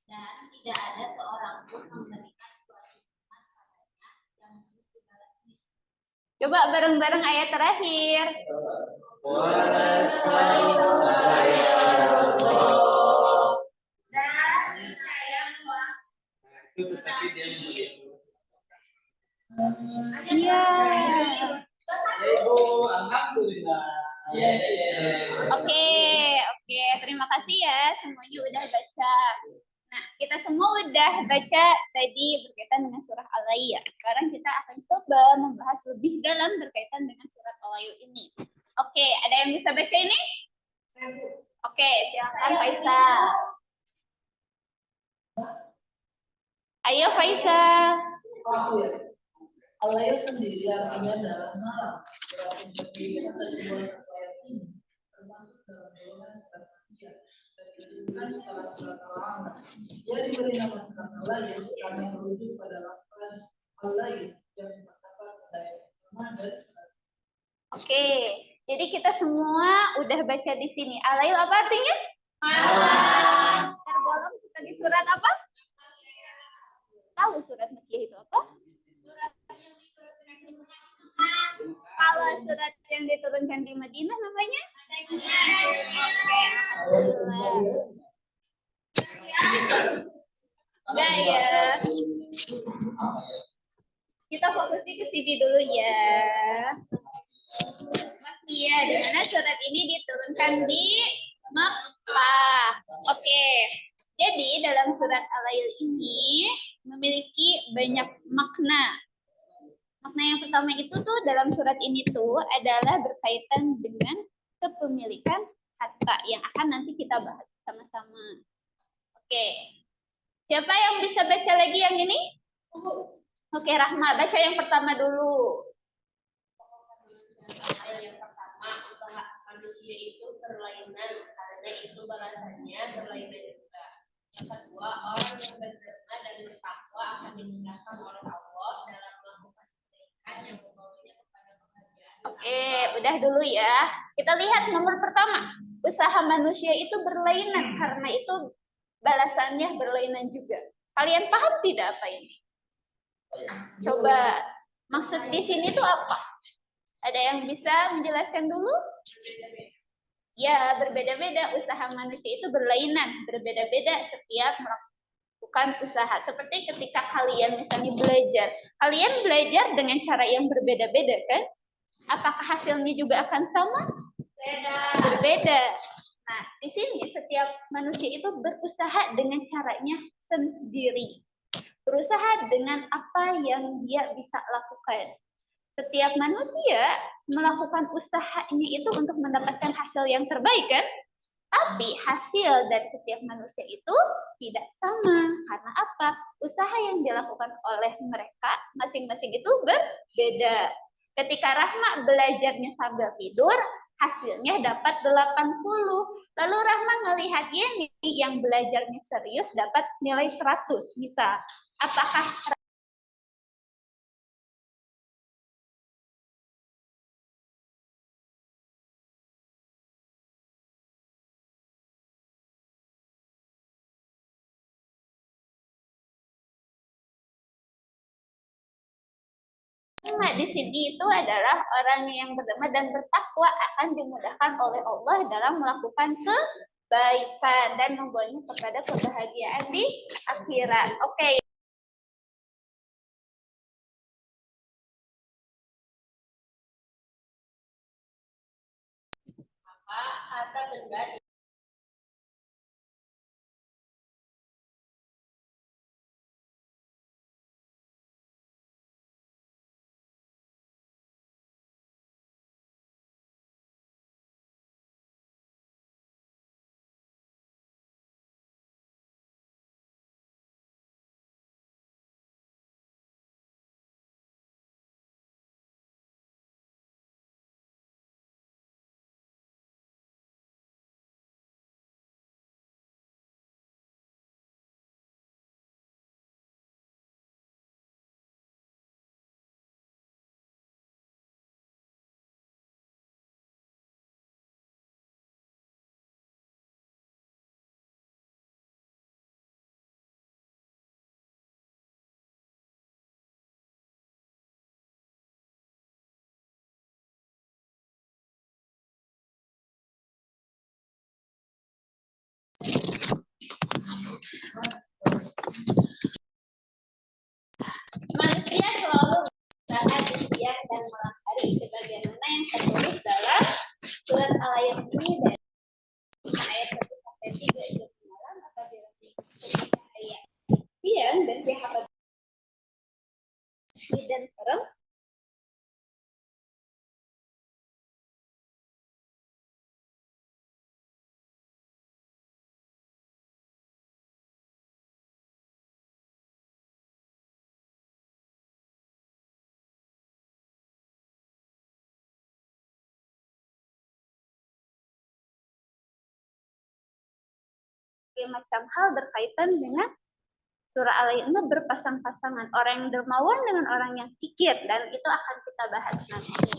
dan tidak ada seorang pun memberikan suatu nikmat padanya yang begitu balasnya. Coba bareng-bareng ayat terakhir. Dan sayang itu tapi dia memberi. iya. Ya Ibu, alhamdulillah. Oke, terima kasih ya semuanya udah baca. Nah, kita semua udah baca tadi berkaitan dengan surah Al-Lail. Sekarang kita akan coba membahas lebih dalam berkaitan dengan surat Al-Lail ini. Oke, ada yang bisa baca ini? Oke, silakan Faisal. Ayo Faisal. Allah sendiri artinya dalam malam. Berarti berpikir atas dua ayat ini, termasuk dalam golongan surat Makkiyah. Dan ditentukan setelah surat Al-An'am. Ia diberi nama surat Al-Lail karena merujuk pada lafaz Al-Lail yang terdapat pada ayat pertama dan surat. Oke, jadi kita semua udah baca di sini. Al-Lail apa artinya? Malam. Tergolong sebagai surat apa? Tahu surat Makkiyah itu apa? Kalau surat yang diturunkan di Madinah namanya? Oke, alhamdulillah. Enggak ya. Kita fokusnya ke sini dulu ya. Makkiyah, di mana surat ini diturunkan di Makkah. Oke. Jadi dalam surat Al-Lail ini memiliki banyak makna. Makna yang pertama itu tuh dalam surat ini tuh adalah berkaitan dengan kepemilikan harta yang akan nanti kita bahas sama-sama. Oke. Siapa yang bisa baca lagi yang ini? Oke, Rahma, baca yang pertama dulu. yang pertama, usaha manusia itu berlainan karena itu balasannya berlainan juga. Yang kedua, orang yang berderma dan bertakwa akan dimudahkan oleh Allah dalam melakukan kebaikan yang membawanya kepada kebahagiaan. Oke, udah dulu ya. Kita lihat nomor pertama. Usaha manusia itu berlainan karena itu balasannya berlainan juga. Kalian paham tidak apa ini? Coba maksud di sini tuh apa? Ada yang bisa menjelaskan dulu? Ya, berbeda-beda. Usaha manusia itu berlainan, berbeda-beda setiap melakukan usaha. Seperti ketika kalian misalnya belajar. Kalian belajar dengan cara yang berbeda-beda kan? Apakah hasilnya juga akan sama? Berbeda. Nah, di sini setiap manusia itu berusaha dengan caranya sendiri. Berusaha dengan apa yang dia bisa lakukan. Setiap manusia melakukan usahanya itu untuk mendapatkan hasil yang terbaik kan? Tapi hasil dari setiap manusia itu tidak sama. Karena apa? Usaha yang dilakukan oleh mereka masing-masing itu berbeda. Ketika Rahma belajarnya sambil tidur, hasilnya dapat 80. Lalu Rahma ngelihat Yeni yang belajarnya serius dapat nilai 100 misal. Apakah Nah, di sini itu adalah orang yang berderma dan bertakwa akan dimudahkan oleh Allah dalam melakukan kebaikan dan membuatnya kepada kebahagiaan di akhirat. Oke. Apa harta benda Manusia selalu berusaha di siang dan malam hari sebagaimana yang tertulis dalam surat Al-Ayat ini dari ayat 1 sampai 3 itu malam apabila ayat siang dan pihak dan serem macam hal berkaitan dengan surah Al-Ayat berpasang-pasangan orang yang dermawan dengan orang yang kikir dan itu akan kita bahas nanti.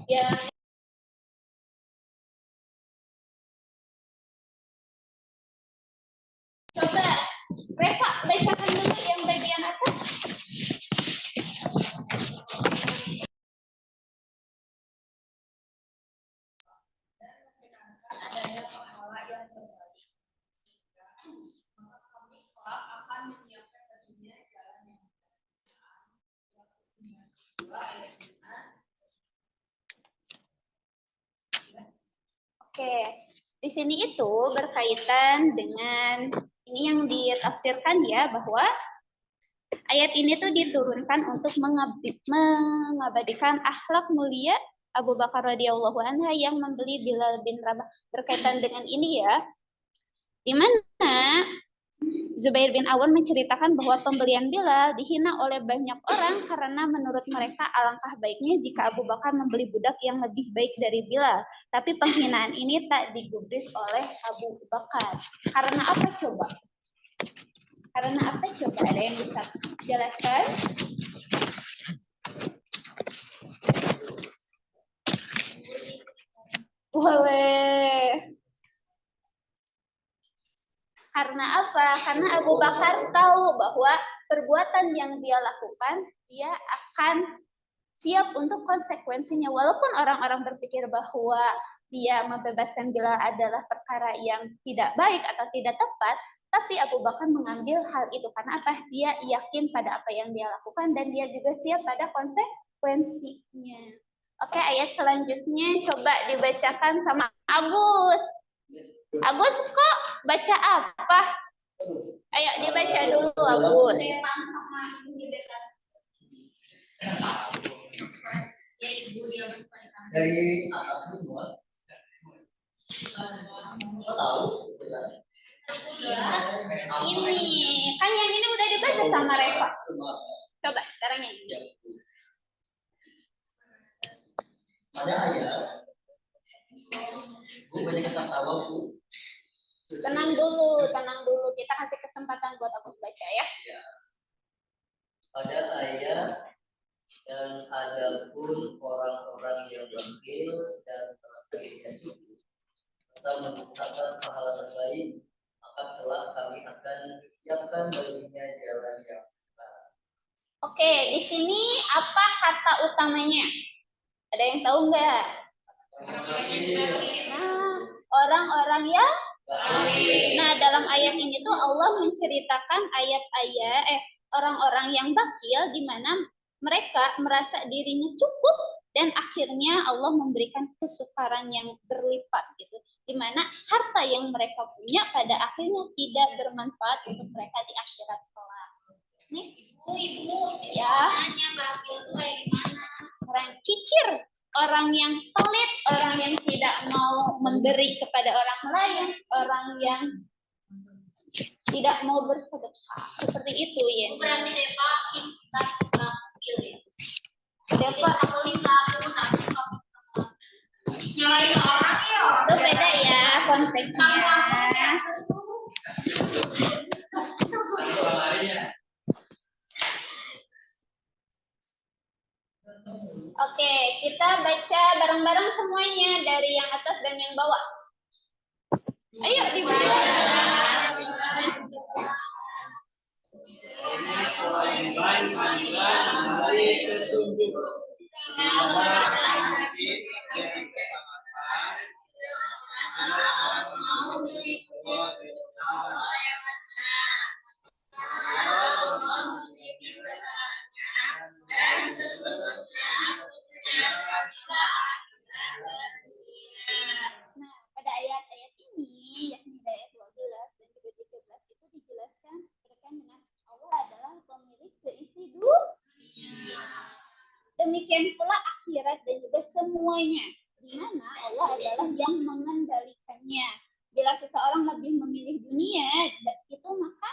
Yang coba Reva bacakan dulu yang bagian atas. adanya pahala yang terbaik. Maka kami kelak akan menyiapkan baginya jalan yang Oke, di sini itu berkaitan dengan ini yang ditafsirkan ya bahwa ayat ini tuh diturunkan untuk mengabadikan akhlak mulia Abu Bakar radhiyallahu anha yang membeli Bilal bin Rabah. Berkaitan dengan ini ya, di mana Zubair bin Awam menceritakan bahwa pembelian Bilal dihina oleh banyak orang karena menurut mereka alangkah baiknya jika Abu Bakar membeli budak yang lebih baik dari Bilal. Tapi penghinaan ini tak digubris oleh Abu Bakar. Karena apa coba? Karena apa coba? Ada yang bisa jelaskan? Boleh. Karena apa? Karena Abu Bakar tahu bahwa perbuatan yang dia lakukan, dia akan siap untuk konsekuensinya. Walaupun orang-orang berpikir bahwa dia membebaskan Bilal adalah perkara yang tidak baik atau tidak tepat, tapi Abu Bakar mengambil hal itu. Karena apa? Dia yakin pada apa yang dia lakukan dan dia juga siap pada konsekuensinya. Oke, ayat selanjutnya coba dibacakan sama Agus. Agus kok baca apa? Ayo dibaca dulu Agus. Dari atas semua. Lo tahu? Ini kan yang ini udah dibaca sama Reva. Coba sekarang yang ini. Ada ayat. Bu banyak yang tahu Bu. Tenang dulu. Kita kasih kesempatan buat aku baca ya. Ya. Pada ayat dan ada pun orang-orang yang bakhil dan terkaya itu atau mendustakan pahala terbaik, maka kelak kami akan siapkan baginya jalan yang benar. Oke, di sini apa kata utamanya? Ada yang tahu nggak? Nah, orang-orang yang Nah, dalam ayat ini tuh Allah menceritakan orang-orang yang bakil di mana mereka merasa dirinya cukup dan akhirnya Allah memberikan kesukaran yang berlipat gitu. Di mana harta yang mereka punya pada akhirnya tidak bermanfaat untuk mereka di akhirat kelak. Nih, ibu ya. Bakil itu kayak gimana? Orang kikir, orang yang pelit, orang yang tidak mau memberi kepada orang lain, orang yang tidak mau bersedekah. Seperti itu ya. Berarti Depa kita bakil ya. Depa nyalain orang ya. Itu beda ya konteksnya. Oke, kita baca bareng-bareng semuanya dari yang atas dan yang bawah. Ayo dibaca. Nah, pada ayat-ayat ini, yakni ayat 12 dan juga 13 itu dijelaskan berkaitan dengan Allah adalah pemilik seisi dunia. Demikian pula akhirat dan juga semuanya, di mana Allah adalah yang mengendalikannya. Bila seseorang lebih memilih dunia, itu maka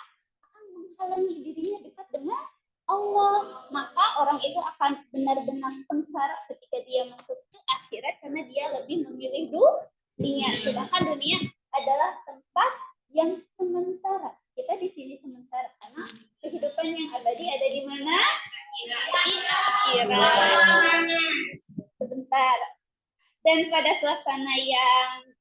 akan menghalangi dirinya dekat dengan Allah. Maka orang itu akan benar-benar sengsara ketika dia masuk ke akhirat karena dia lebih memilih dunia. Sedangkan dunia adalah tempat yang sementara. Kita di sini sementara karena kehidupan yang abadi ada di mana? Di akhirat. Sebentar. Dan pada suasana yang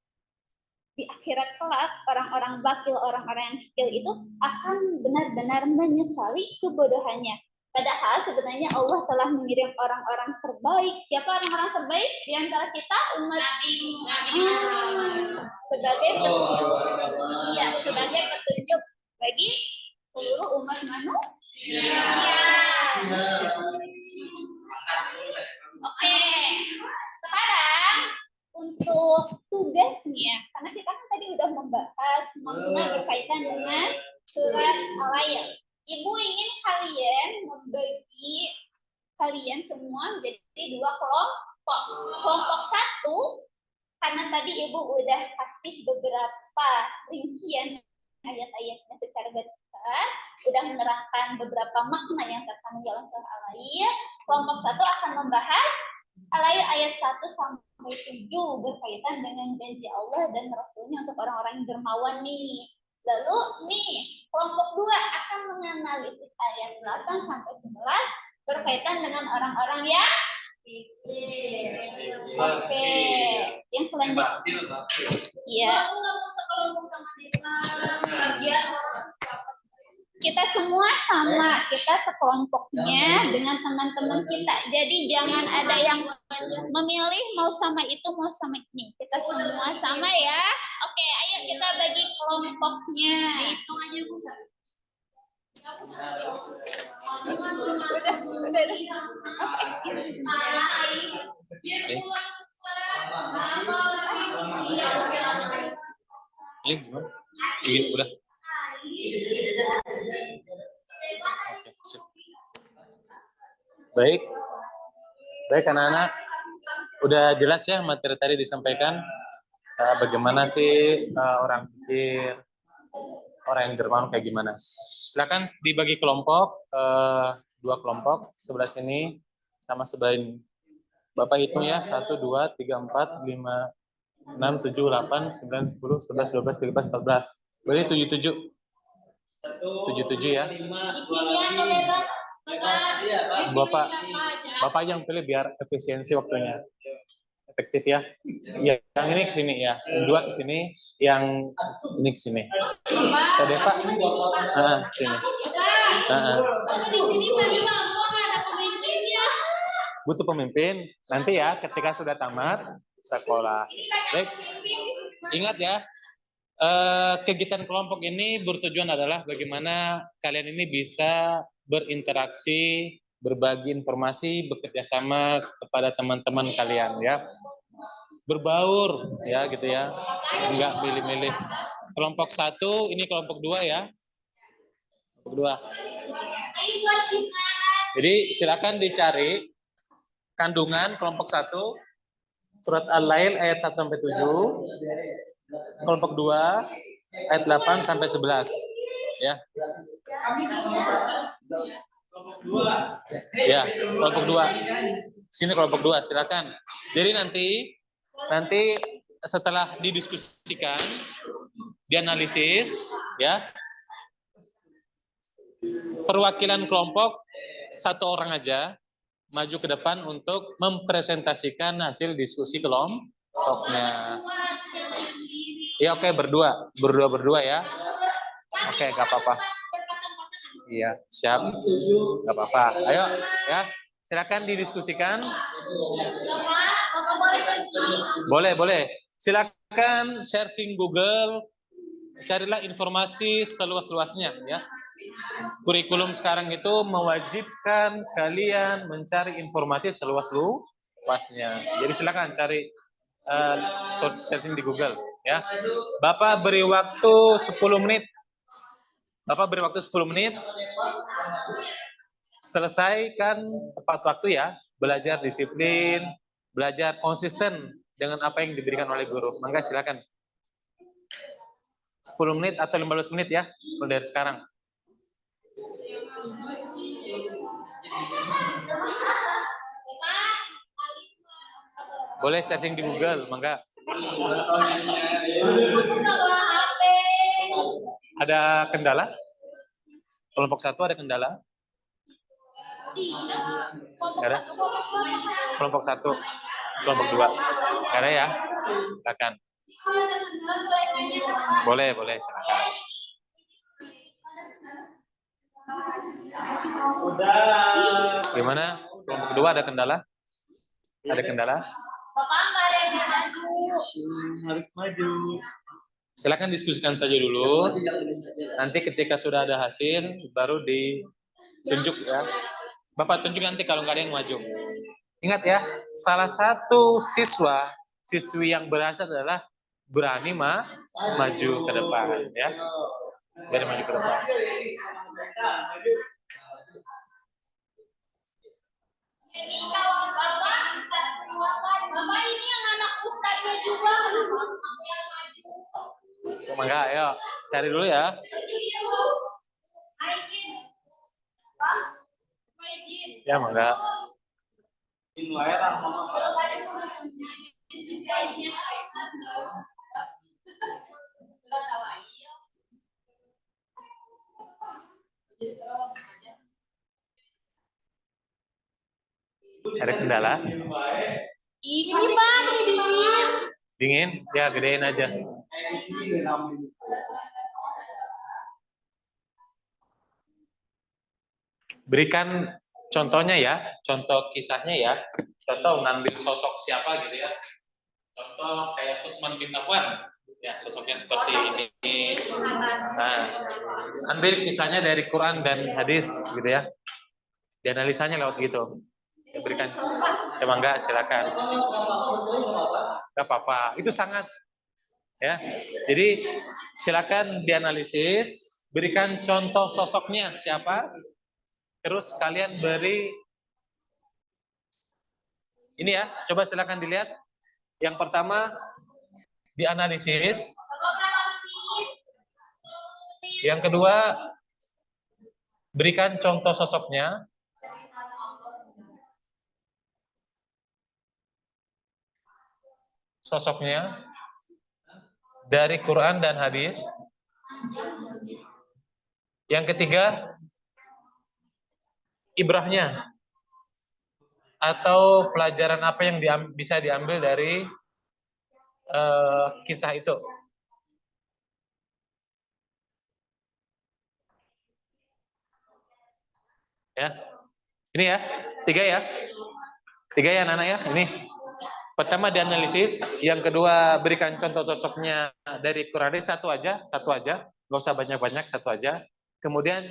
di akhirat kelak, orang-orang bakil, orang-orang yang kikil itu akan benar-benar menyesali kebodohannya. Padahal sebenarnya Allah telah mengirim orang-orang terbaik. Siapa orang-orang terbaik di antara kita? Umat sebagai petunjuk bagi seluruh umat manusia. Oke, sekarang untuk tugasnya, karena kita kan tadi udah membahas makna berkaitan dengan surat Al-Ayat. Ibu ingin kalian membagi kalian semua menjadi dua kelompok. Kelompok satu, karena tadi ibu udah kasih beberapa rincian ayat-ayatnya secara garis besar, udah menerangkan beberapa makna yang terkandung dalam surah Al-Ayat. Kelompok satu akan membahas Al-Ayat ayat 1 sampai 7 berkaitan dengan janji Allah dan Rasulnya untuk orang-orang yang dermawan nih. Lalu nih, kelompok 2 akan menganalisis ayat 8 sampai 11 berkaitan dengan orang-orang yang Oke, yang selanjutnya. Iya. Kita semua sama, kita sekelompoknya dengan teman-teman kita. Jadi jangan ada yang memilih mau sama itu, mau sama ini. Kita semua sama ya. Oke, ayo kita bagi kelompoknya. Hitung aja, Bu. Ini gimana? Ini udah. Baik, anak-anak, udah jelas ya materi tadi disampaikan. Bagaimana sih orang pikir, orang yang dermawan kayak gimana? Silakan dibagi kelompok, 2 kelompok, sebelah sini sama sebelah ini. Bapak hitung ya, 1, 2, 3, 4, 5, 6, 7, 8, 9, 10, 11, 12, 13, 14. Berarti 77. 77 ya. Bapak yang pilih biar efisiensi waktunya. Efektif ya. Yang ini ke sini ya. Yang 2 ke sini, yang ini ke sini. Saya Deva. Sini. butuh pemimpin nanti ya ketika sudah tamat sekolah. Baik, ingat ya, kegiatan kelompok ini bertujuan adalah bagaimana kalian ini bisa berinteraksi, berbagi informasi, bekerja sama kepada teman-teman kalian ya. Berbaur ya gitu ya, enggak milih-milih. Kelompok 1, ini kelompok 2 ya. Kelompok 2. Jadi silakan dicari kandungan kelompok 1 surat Al-Lail ayat 1 sampai 7. Kelompok 2 ayat 8 sampai 11 ya. Ya, kelompok 2. Sini kelompok 2, silakan. Jadi nanti setelah didiskusikan, dianalisis ya. Perwakilan kelompok 1 orang aja maju ke depan untuk mempresentasikan hasil diskusi kelompoknya. Ya oke, berdua ya. Oke, nggak apa-apa. Iya, siap. Nggak apa-apa. Ayo ya, silakan didiskusikan. Boleh. Silakan searching Google, carilah informasi seluas-luasnya ya. Kurikulum sekarang itu mewajibkan kalian mencari informasi seluas-luasnya. Jadi silakan cari searching di Google ya. Bapak beri waktu 10 menit. Bapak beri waktu 10 menit. Selesaikan tepat waktu ya. Belajar disiplin, belajar konsisten dengan apa yang diberikan oleh guru. Mangga silakan. 10 menit atau 15 menit ya, mulai dari sekarang. Boleh searching di Google, mangga. Ada kendala? Kelompok 1 ada kendala? Ada? Kelompok 1, kelompok 2. Ada ya? Silakan. Boleh, silakan. Gimana? Kelompok 2 ada kendala? Ada kendala? Bapak nggak ada yang maju. Harus maju. Silakan diskusikan saja dulu. Nanti ketika sudah ada hasil, baru ditunjuk ya. Bapak tunjuk nanti kalau nggak ada yang maju. Ingat ya, salah satu siswi yang berhasil adalah berani maju ke depan ya. Berani maju ke depan. Ini calon bapak, bapak ini yang anak ustadznya juga. Yang maju. Semoga ayo cari dulu ya. Ya mangga. Ada kendala? Ini Pak, dingin. Dingin? Ya gedein aja. Berikan contohnya ya, contoh kisahnya ya. Contoh ngambil sosok siapa gitu ya. Contoh kayak Utsman bin Affan. Ya, sosoknya seperti ini. Nah, ambil kisahnya dari Quran dan hadis gitu ya. Dianalisanya lewat gitu. Ya, berikan. Coba enggak, silakan. Enggak apa-apa. Itu sangat ya. Jadi silakan dianalisis, berikan contoh sosoknya siapa. Terus kalian beri ini ya, coba silakan dilihat. Yang pertama dianalisis. Yang kedua berikan contoh sosoknya. Sosoknya dari Quran dan hadis. Yang ketiga ibrahnya atau pelajaran apa yang bisa diambil dari kisah itu. Ya, ini ya, 3 ya. 3 ya anak-anak ya. Ini pertama dianalisis, yang kedua berikan contoh sosoknya dari Quran, satu aja, nggak usah banyak-banyak, satu aja. Kemudian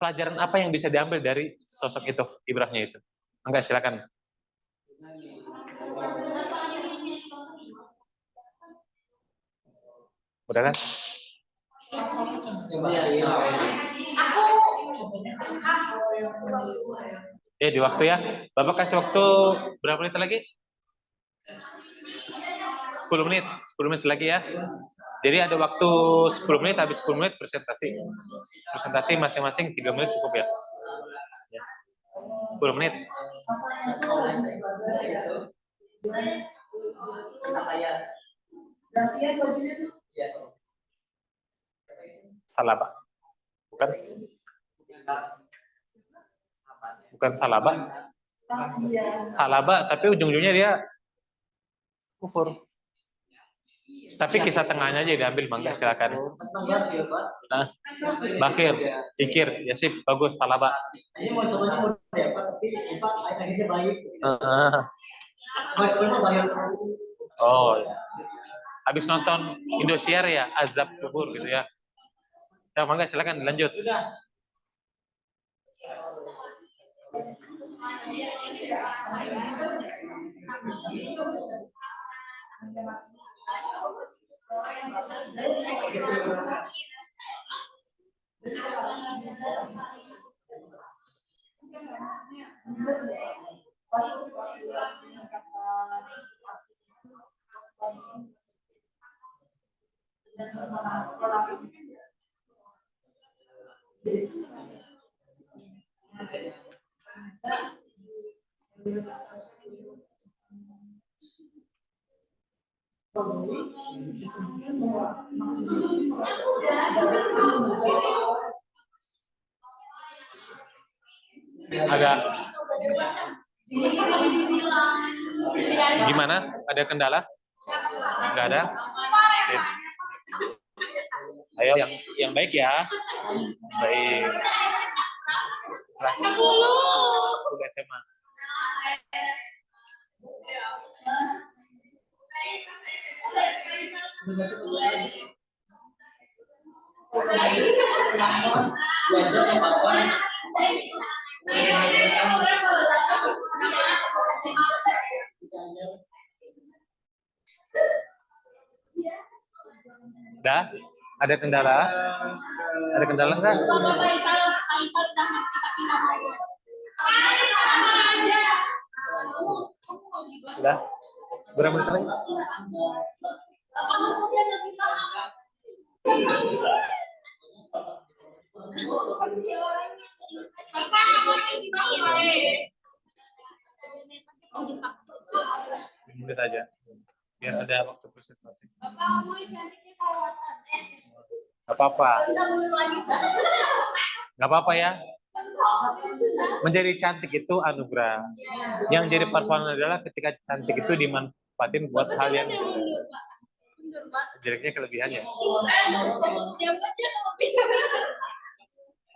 pelajaran apa yang bisa diambil dari sosok itu, ibrahnya itu. Enggak, silakan. Udah kan? Di waktu ya. Bapak kasih waktu berapa menit lagi? 10 menit. 10 menit lagi ya. Jadi ada waktu 10 menit, habis 10 menit presentasi. Presentasi masing-masing 3 menit cukup ya. 10 menit. Salaba. Bukan? Bukan salaba. Salaba, tapi ujung-ujungnya dia kufur. Tapi kisah tengahnya aja diambil, mangga silakan. Nah, bakir, kikir, ya sip, bagus, salaba. Ini mau cobanya mau dapat, tapi akhirnya baik. Oh, habis nonton Indosiar ya, azab kubur gitu ya. Ya, mangga silakan dilanjut. Ada gimana? Ada kendala? Enggak ada? Sip. Ayo yang baik ya. Baik. Kelas 10 SMA. Udah? Ada kendala? Ada kendala enggak? Sudah? Berapa menit lagi? Menit aja. Biar ada waktu presentasi. Gak apa-apa. Gak apa-apa ya. Menjadi cantik itu anugerah. Yang jadi persoalan adalah ketika cantik itu dimanfaatin buat hal yang jeleknya kelebihannya.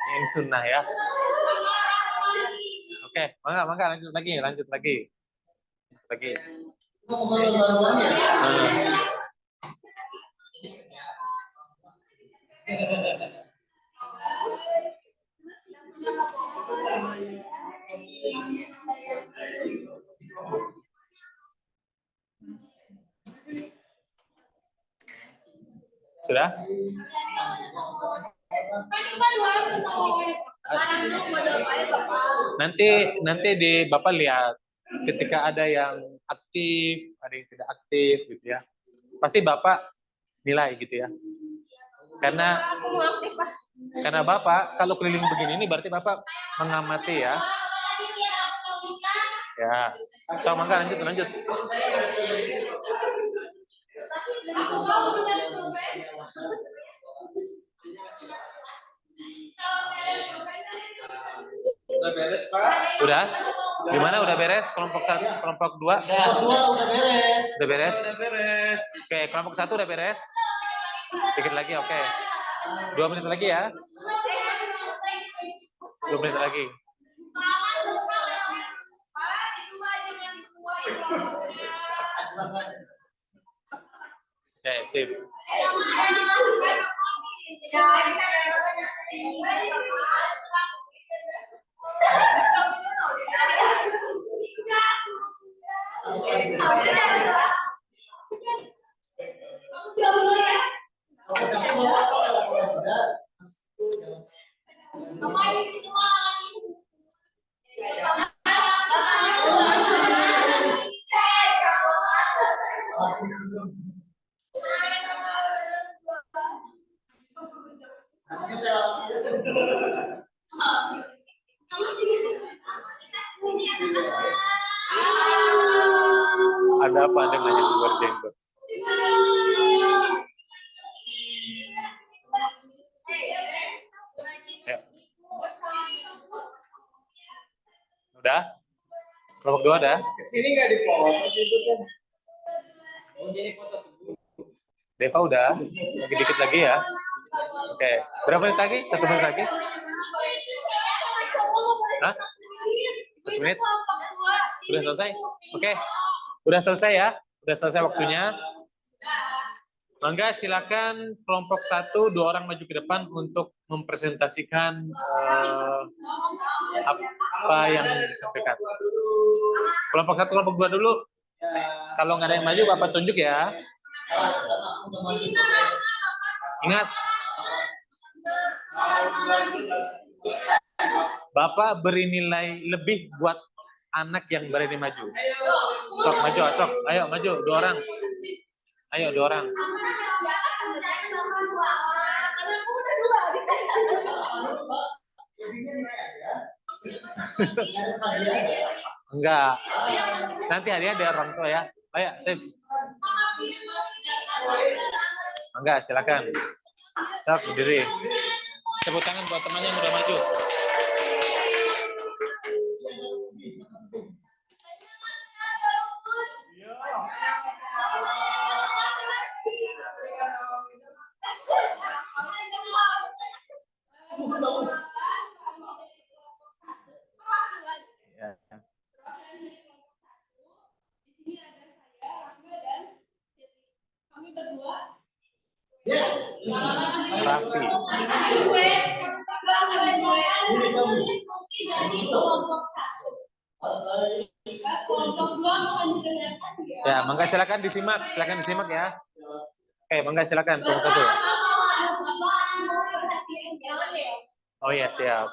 Yang sunnah ya. Oke, mangga lanjut lagi. Sudah? Nanti di Bapak lihat ketika ada yang aktif, ada yang tidak aktif gitu ya. Pasti Bapak nilai gitu ya. Karena Bapak kalau keliling begini ini berarti Bapak mengamati ya. Ya. So, mangga lanjut. Udah beres, Pak? Udah? Gimana udah beres? Kelompok 1, kelompok 2? Udah beres. Udah beres? Oke, kelompok 1 udah beres? Dikit lagi, oke. 2 menit lagi ya. 2 menit lagi. Oke, sip. Ada apa dengan yang berjenggot? Ayo. Udah? Kelompok 2 ada? Kesini nggak dipotong itu kan? Deva udah? Lagi dikit lagi ya? Oke. Berapa menit lagi? 1 menit lagi? Hah? 1 menit? Udah selesai? Oke. Udah selesai ya? Udah selesai waktunya. Mangga silakan kelompok 1, 2 orang maju ke depan untuk mempresentasikan apa yang disampaikan. Kelompok 1, kelompok 2 dulu. Kalau nggak ada yang maju, Bapak tunjuk ya. Ingat, Bapak beri nilai lebih buat anak yang berani maju. Sok maju, sok. Ayo maju, 2 orang. Ayo 2 orang. Enggak. Nanti hadiah dari orang tua ya. Ayo, sip. Enggak, silakan. Sok, berdiri. Tepuk tangan buat temannya yang udah maju. Ya. Kami berdua. Raffi. Ya, mangga silakan disimak ya. Oke, mangga silakan kelompok 1. Oh ya, siap.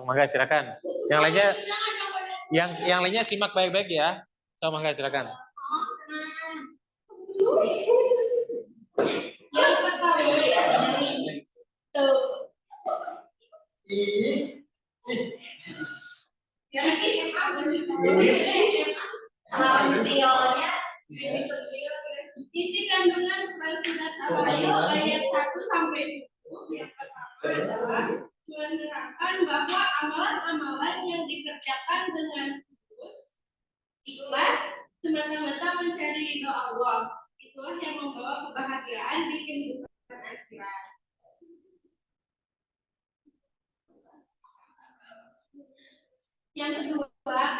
Mangga silakan. Yang lainnya yang lainnya simak baik-baik ya. So, mangga silakan. Isi kandungan surat Al-Baqarah ayat 1-10 adalah menerangkan bahwa amalan-amalan yang dikerjakan dengan tulus, ikhlas, semata-mata mencari ridho Allah. Itulah yang membawa kebahagiaan di kehidupan akhirat. Yang kedua,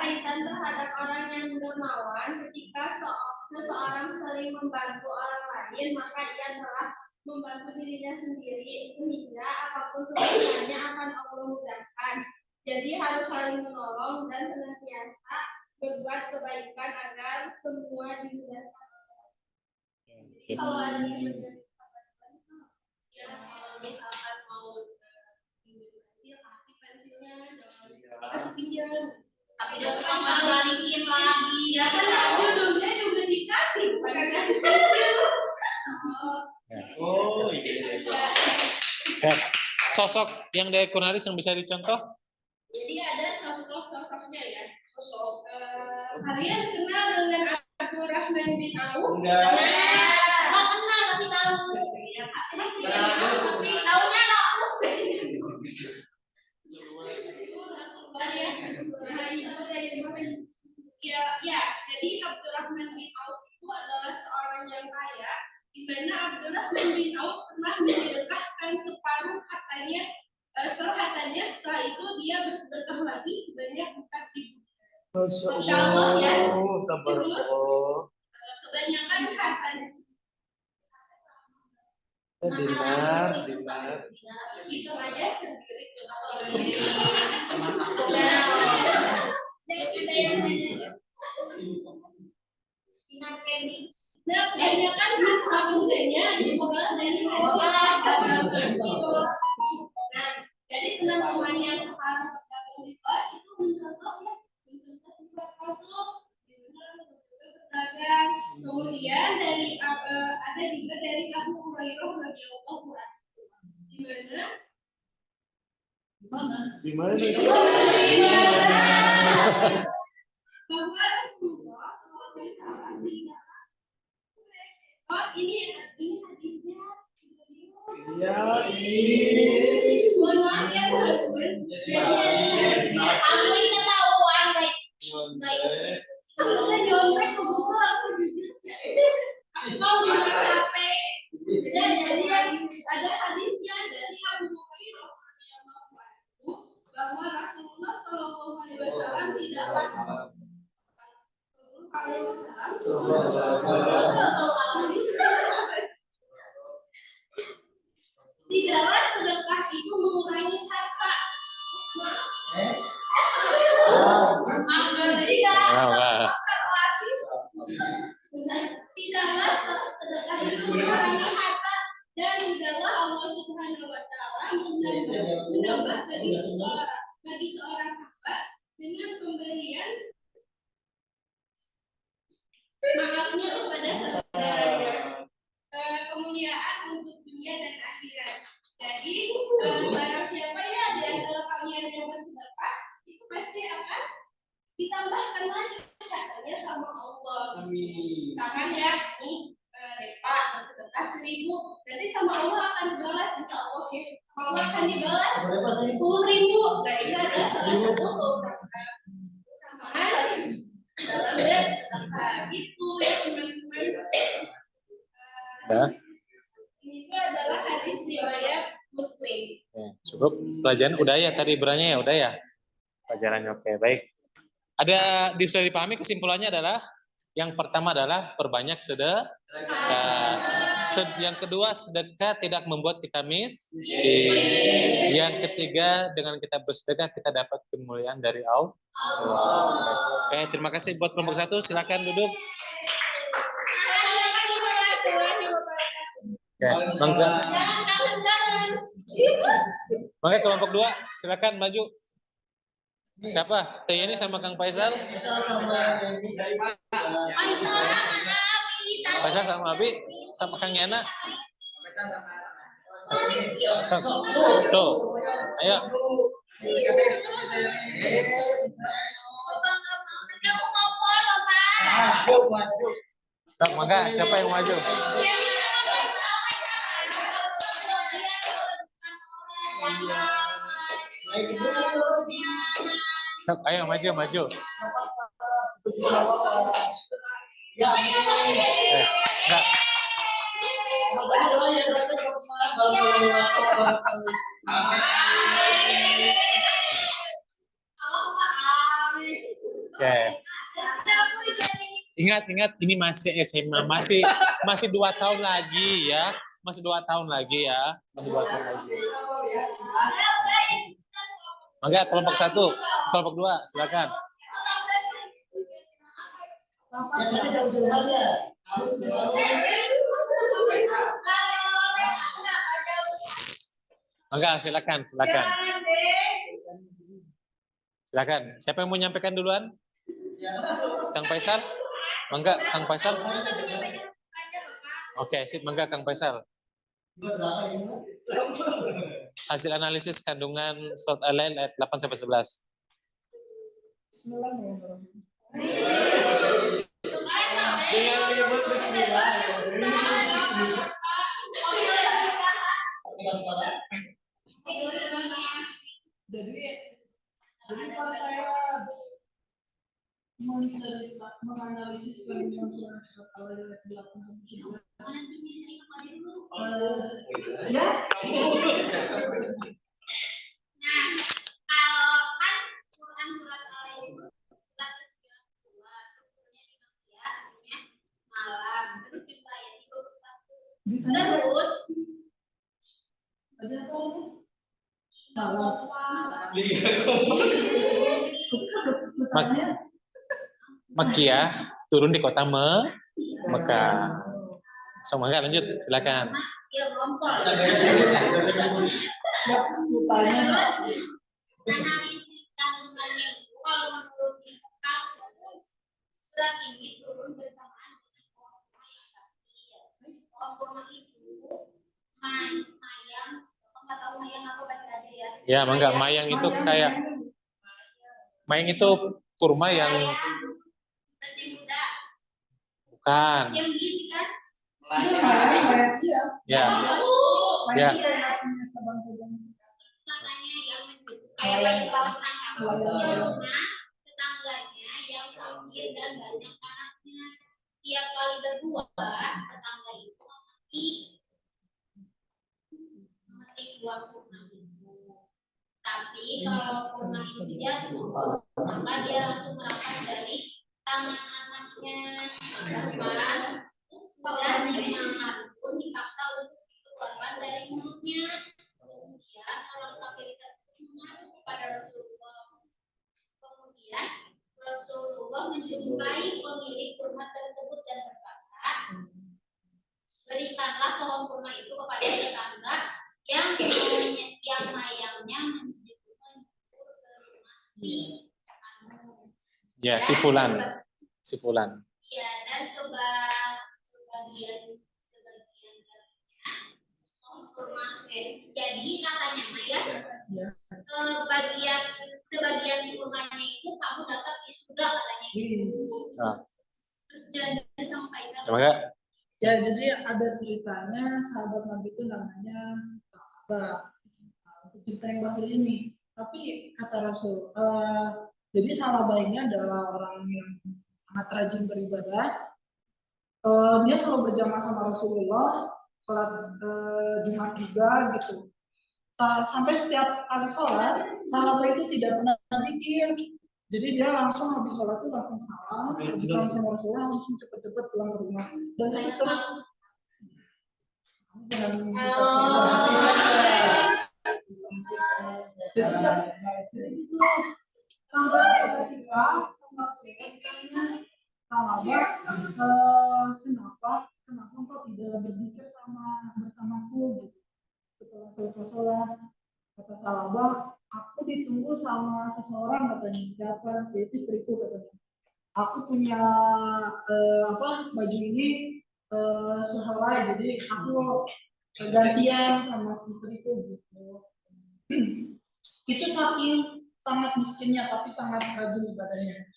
kaitan terhadap orang yang dermawan. Ketika seseorang sering membantu orang lain, maka ia telah membantu dirinya sendiri, sehingga apapun kebutuhannya akan Allah mudahkan. Jadi harus saling menolong dan senantiasa berbuat kebaikan agar semua dimudahkan. Kalau ada yang misalkan mau kasih pensilnya, kasih pinjam. Tapi dia suka nggak balikin lagi. Ya kan judulnya juga dikasih, bukan kasih pinjam. Oh iya. Ya. Sosok yang dari Kurnaris yang bisa dicontoh? Jadi ada sosok-sosoknya ya. Kalian kenal dengan Abdurrahman bin Auf? Enggak. Nggak kenal tapi tahu. Tapi tahunya nggak. Ya, jadi Abdurrahman bin Auf itu adalah seorang yang kaya, di mana Abdurrahman bin Auf pernah menyedekahkan separuh hartanya, setelah itu dia bersedekah lagi sebanyak 4.000. Masya Allah ya. Tabarakallah. Kebanyakan hartanya Dinar. itu aja sendiri. Nah, kebanyakan harta bundanya diperoleh dari jadi teman-teman yang sekarang bergabung di kelas itu mencontoh sifat Rasul, berdagang. Kemudian dari ada juga dari Abu Hurairah radhiyallahu anhu. Di mana? Bahwa Rasulullah SAW ini hadisnya. Iya, ini. Mohon maaf ya, aku ini ketahuan, guys. Aku udah nyontek ke buku, aku jujur sih. Aku mau bikin HP. Jadi ada hadisnya dari Abu Hurairah bahwa Rasulullah SAW tidaklah sedekah itu mengurangi harta. Tidaklah sedekah itu mengurangi harta dan tidaklah Allah Subhanahu wa taala menambah bagi seorang hamba dengan pemberian maafnya kepada saudaranya. Kemuliaan untuk dunia dan akhirat. Jadi barang siapa ya di antara kalian yang bersedekah itu pasti akan ditambahkan lagi katanya sama Allah. Misalkan ya nih Depa bersedekah 1.000, nanti sama Allah akan dibalas insya Allah ya. Allah akan dibalas 10.000. Nah ini adalah salah satu keutamaan dalam bersedekah itu ya teman-teman. Itu adalah hadis riwayat Muslim. Cukup pelajaran udah ya tadi beranya ya udah ya pelajarannya oke baik. Ada sudah dipahami kesimpulannya adalah yang pertama adalah perbanyak sedekah. Yang kedua sedekah tidak membuat kita miskin. Yang ketiga dengan kita bersedekah kita dapat kemuliaan dari Allah. Oke terima kasih buat kelompok 1 silakan duduk. Oke, Mangga kelompok 2, silakan maju. Siapa? Teh ini sama Kang Faisal? Faisal sama Abi, sama Kang Yana. Tuh, ayo. Sok, mangga, siapa yang maju? Sok, ayo maju. Enggak. Oke. Ingat ini masih SMA, masih 2 tahun lagi ya. Masih 2 tahun lagi ya. Mangga kelompok 1, kelompok 2, silakan. Mangga silakan. Silakan. Siapa yang mau menyampaikan duluan? Kang Faisal? Mangga Kang Faisal. Oke, sip mangga Kang Faisal. Hasil analisis kandungan surat Al-Lail ayat 8 sampai 11. Jadi pas saya menganalisis kandungan surat Al-Lail ayat 8 sampai 11. Ya. Nah, kalau kan Quran surat Al-Lail itu surat Makkiyah turun di kota Mekah. So, mangga lanjut, silakan. Analisis kandungannya itu kalau menurut Imam surat ini turun bersamaan dengan kurma yang tadi. Kurma itu mayang, nggak tahu mayang apa baca aja ya. Ya, mangga. Mayang itu kayak mayang itu kurma yang Masih muda. bukan. Yang gini kan? Ya. Ya. Makanya yang kayak tetangganya yang kawin dan banyak anaknya. Tiap kali berbuah, tetangga itu memetik buah kurma itu. Tapi kalau kurma itu jatuh, maka dia langsung merapat dari tangan anaknya. Dan dimakan pun dipaksa untuk dikeluarkan dari mulutnya. Kemudian orang fakir tersebut mengaku kepada Rasulullah. Kemudian Rasulullah menjumpai pemilik kurma tersebut dan berkata, berikanlah pohon kurma itu kepada tetangga yang mayangnya menjemput ke rumah Ya, si Fulan. Ya, dan sebagian kurma. Jadi katanya ya, sebagian kurmanya itu kamu dapat sudah katanya itu. Terus jalan sampai Mangga. Ya, jadi ada ceritanya sahabat Nabi itu namanya Salabah. Cerita yang baru ini. Tapi kata Rasul, jadi Salabah ini adalah orang yang sangat rajin beribadah. Dia selalu berjamaah sama Rasulullah, sholat Jumat juga gitu. Sampai setiap kali sholat, Salabah itu tidak pernah zikir. Jadi dia langsung habis sholat itu langsung salam, habis salam sama Rasulullah langsung cepet-cepet pulang ke rumah. Dan itu terus. Jadi itu sampai ketika sama Salabah, kenapa kok tidak berzikir bersamaku gitu. Setelah selesai sholat, kata Salabah, aku ditunggu sama seseorang katanya. Siapa? Yaitu istriku katanya. Aku punya baju ini sehelai, jadi aku gantian sama istriku gitu. Itu saking sangat miskinnya tapi sangat rajin ibadahnya.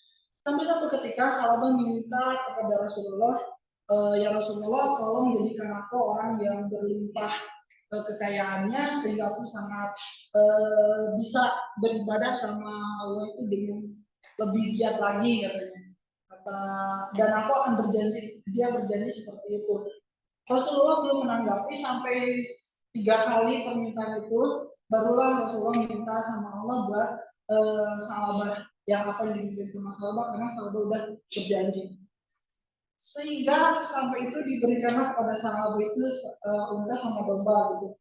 Sampai satu ketika Salabah minta kepada Rasulullah, ya Rasulullah, tolong jadikan aku orang yang berlimpah kekayaannya sehingga aku sangat bisa beribadah sama Allah itu dengan lebih giat lagi katanya. Dan aku akan dia berjanji seperti itu. Rasulullah belum menanggapi sampai 3 kali permintaan itu, barulah Rasulullah minta sama Allah buat Salabah yang apa yang diminta sama Salabah, karena Salabah udah berjanji. Sehingga sampai itu diberikanlah kepada Salabah itu unta sama domba gitu.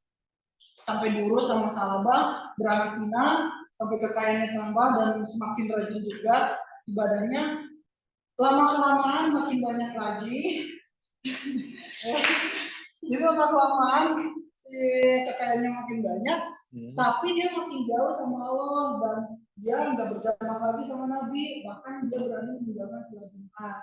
Sampai diurus sama Salabah, beranak pinak, sampai kekayaannya tambah dan semakin rajin juga ibadahnya. Lama-kelamaan makin banyak lagi. Jadi lama-kelamaan si kekayaannya makin banyak, tapi dia makin jauh sama Allah dan dia nggak berjamaah lagi sama Nabi, bahkan dia berani meninggalkan sholat Jumat.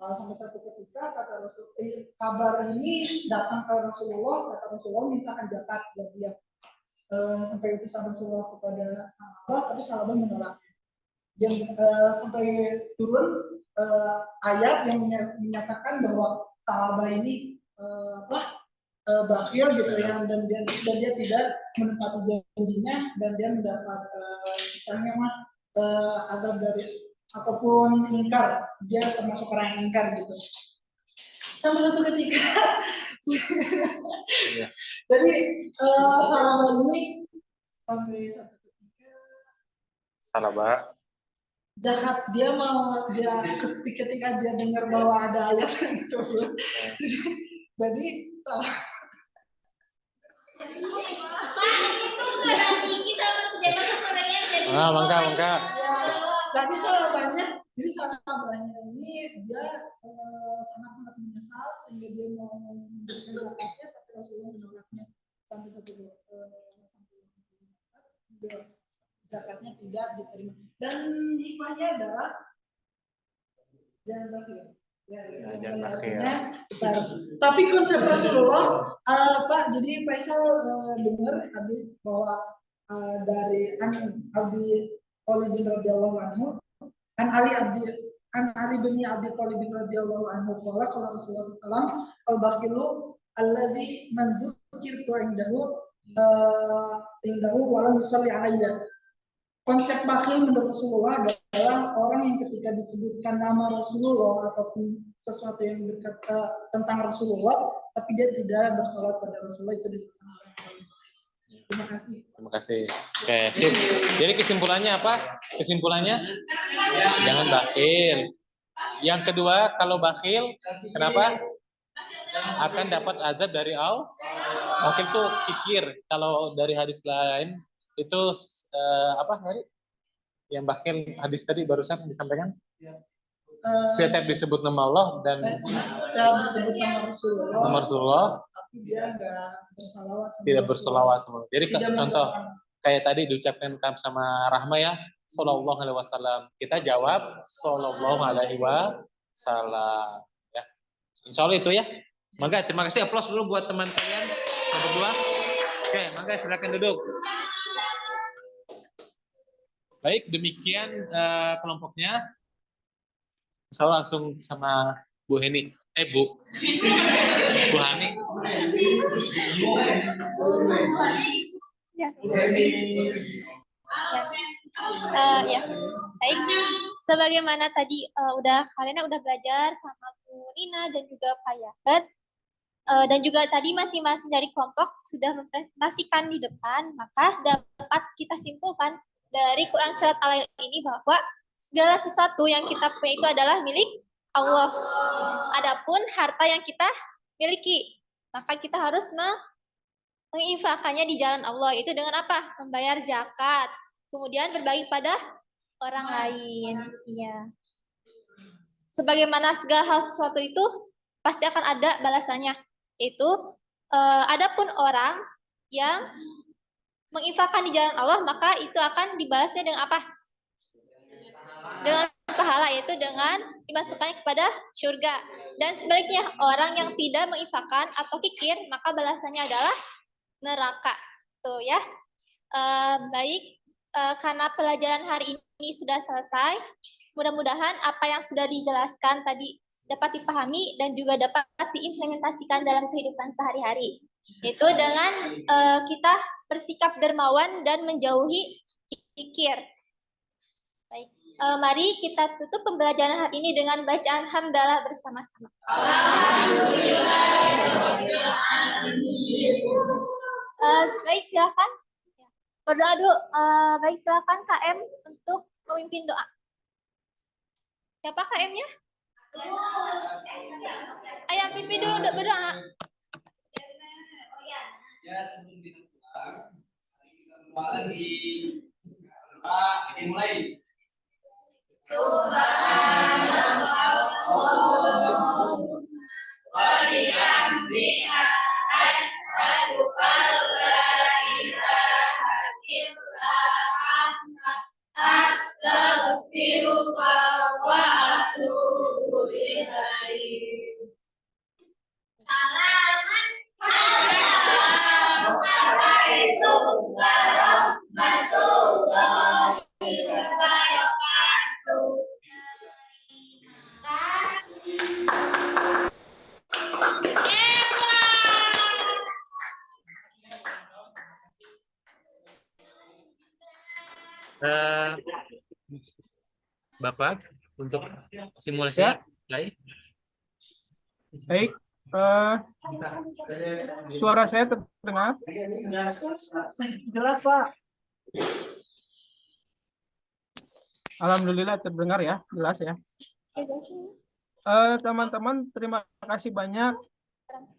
Sampai satu ketika kata Rasul, kabar ini datang ke Rasulullah, kata Rasulullah mintakan zakat buat dia. Sampai utusan Rasulullah kepada Salabah, tapi Salabah menolak. Yang sampai turun ayat yang menyatakan bahwa Salabah ini bakhil gitu ya, dan dia tidak menepati janjinya dan dia mendapat istilahnya azab dari ataupun ingkar, dia termasuk orang yang ingkar gitu. Sampai satu ketika jadi Salabah ini sampai satu ketika Salabah jahat, dia ketika dia dengar bahwa ada ayat yang turun, jadi salah. Pak, itu garasi kita Mangga. Jadi sahabatnya, ini dia sangat-sangat menyesal sehingga dia mau memberikan zakatnya, tapi Rasulullah menolaknya sampai zakatnya tidak diterima. Dan hikmahnya adalah jangan bakhil. Jangan bakhil. Tapi konsep Rasulullah, Pak, jadi Faisal dengar hadis bahwa dari Abi Thalib radhiyallahu anhu, an Ali bin Abi Thalib radhiyallahu anhu qala qala Rasulullah sallallahu alaihi wasallam al-bakhilu alladzi man dzukirtu indahu wa lam yusalli alayya. Konsep bakhil menurut Rasulullah adalah orang yang ketika disebutkan nama Rasulullah ataupun sesuatu yang dekat tentang Rasulullah, tapi dia tidak bersalat pada Rasulullah, itu disebut orang yang bakhil. Terima kasih. Terima kasih. Oke, sip. Jadi kesimpulannya apa? Kesimpulannya jangan bakhil. Yang kedua, kalau bakhil, kenapa? Akan dapat azab dari Allah. Bakhil itu kikir. Kalau dari hadis lain itu apa tadi? Yang bakhil hadis tadi barusan disampaikan? Setiap disebut nama Allah dan setiap disebut nama Rasulullah, tapi dia tidak bersalawat sama Jadi contoh kayak tadi diucapkan sama Rahma ya, sallallahu alaihi wasallam. Kita jawab sallallahu alaihi wasallam. Ya. Insya Allah itu ya. Mangga, terima kasih, aplaus dulu buat teman kalian yang berdua. Oke, mangga silakan duduk. Baik, demikian kelompoknya. Insya Allah langsung sama Bu Heni. Bu Hani. Ya. Ya. Baik. Sebagaimana tadi kalian udah belajar sama Bu Nina dan juga Pak Yahud. Dan juga tadi masing-masing dari kelompok sudah mempresentasikan di depan, maka dapat kita simpulkan dari Quran Surat Al-Lail ini bahwa segala sesuatu yang kita punya itu adalah milik Allah. Adapun harta yang kita miliki, maka kita harus menginfakkannya di jalan Allah. Itu dengan apa? Membayar zakat, kemudian berbagi pada orang lain. Iya. Sebagaimana segala hal sesuatu itu pasti akan ada balasannya. Itu adapun orang yang menginfakkan di jalan Allah, maka itu akan dibalasnya dengan apa? Dengan pahala, yaitu dengan dimasukkannya kepada surga. Dan sebaliknya, orang yang tidak menginfakkan atau kikir, maka balasannya adalah neraka. Tuh ya. Baik, karena pelajaran hari ini sudah selesai, mudah-mudahan apa yang sudah dijelaskan tadi dapat dipahami dan juga dapat diimplementasikan dalam kehidupan sehari-hari. Itu dengan kita bersikap dermawan dan menjauhi kikir. Baik, mari kita tutup pembelajaran hari ini dengan bacaan hamdalah bersama-sama. Baik, silakan. Berdoa dulu. Baik, silakan KM untuk memimpin doa. Siapa KM-nya? Ayo pimpin dulu berdoa. Ya, sebelum kita pulang, kita berdoa lagi. Doa dimulai. Subhanallah wa bihamdihi asyhadu an la ilaha illa anta astaghfiruka wa atubu ilaik. Assalamualaikum warahmatullahi wabarakatuh. Bapak, untuk simulasi Ya. mulai. Baik, suara saya terdengar? Jelas, Pak. Alhamdulillah terdengar ya, jelas ya. Teman-teman, terima kasih banyak,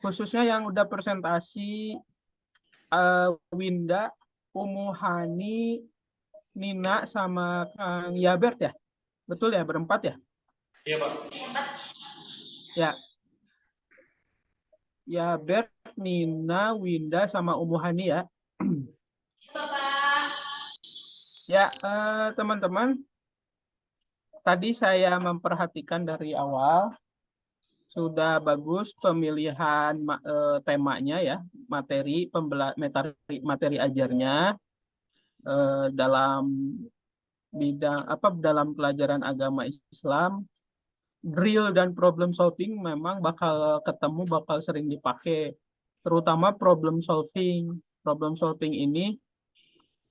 khususnya yang udah presentasi, Winda, Umu Hani, Nina sama Kang Yabert ya? Betul ya, berempat ya? Iya, Pak. Ya. Yabert, Nina, Winda, sama Umuhani ya. Ya, teman-teman. Tadi saya memperhatikan dari awal. Sudah bagus pemilihan temanya ya, materi ajarnya dalam bidang dalam pelajaran agama Islam. Drill dan problem solving memang bakal sering dipakai, terutama problem solving. Problem solving ini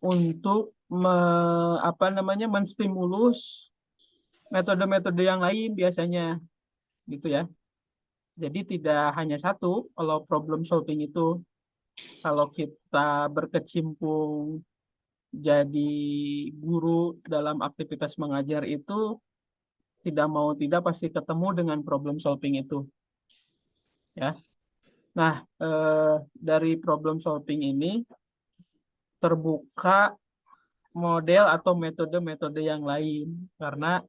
untuk menstimulus metode-metode yang lain biasanya, gitu ya. Jadi tidak hanya satu kalau problem solving itu. Kalau kita berkecimpung jadi guru dalam aktivitas mengajar itu, tidak mau tidak pasti ketemu dengan problem solving itu. Ya. Nah, dari problem solving ini terbuka model atau metode-metode yang lain, karena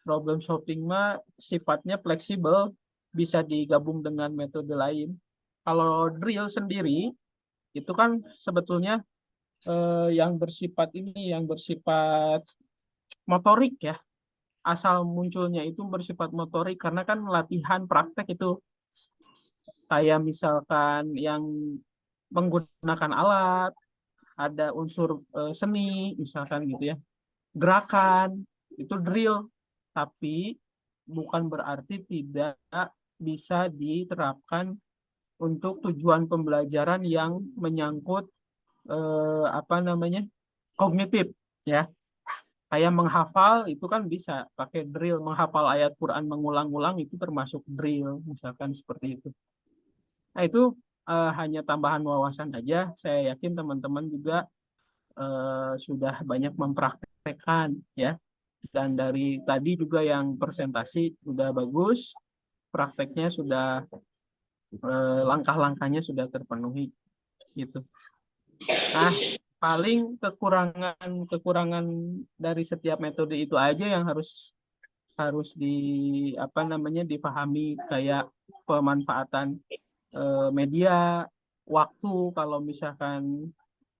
problem solving mah sifatnya fleksibel, bisa digabung dengan metode lain. Kalau drill sendiri itu kan sebetulnya yang bersifat motorik ya. Asal munculnya itu bersifat motorik karena kan latihan praktek itu, kayak misalkan yang menggunakan alat, ada unsur seni misalkan gitu ya. Gerakan itu drill, tapi bukan berarti tidak bisa diterapkan untuk tujuan pembelajaran yang menyangkut kognitif ya. Kayak menghafal itu kan bisa pakai drill, menghafal ayat Quran mengulang-ulang itu termasuk drill misalkan seperti itu. Nah itu hanya tambahan wawasan aja. Saya yakin teman-teman juga sudah banyak mempraktekkan ya. Dan dari tadi juga yang presentasi sudah bagus, prakteknya sudah langkah-langkahnya sudah terpenuhi gitu. Nah, paling kekurangan dari setiap metode itu aja yang harus dipahami, kayak pemanfaatan media, waktu kalau misalkan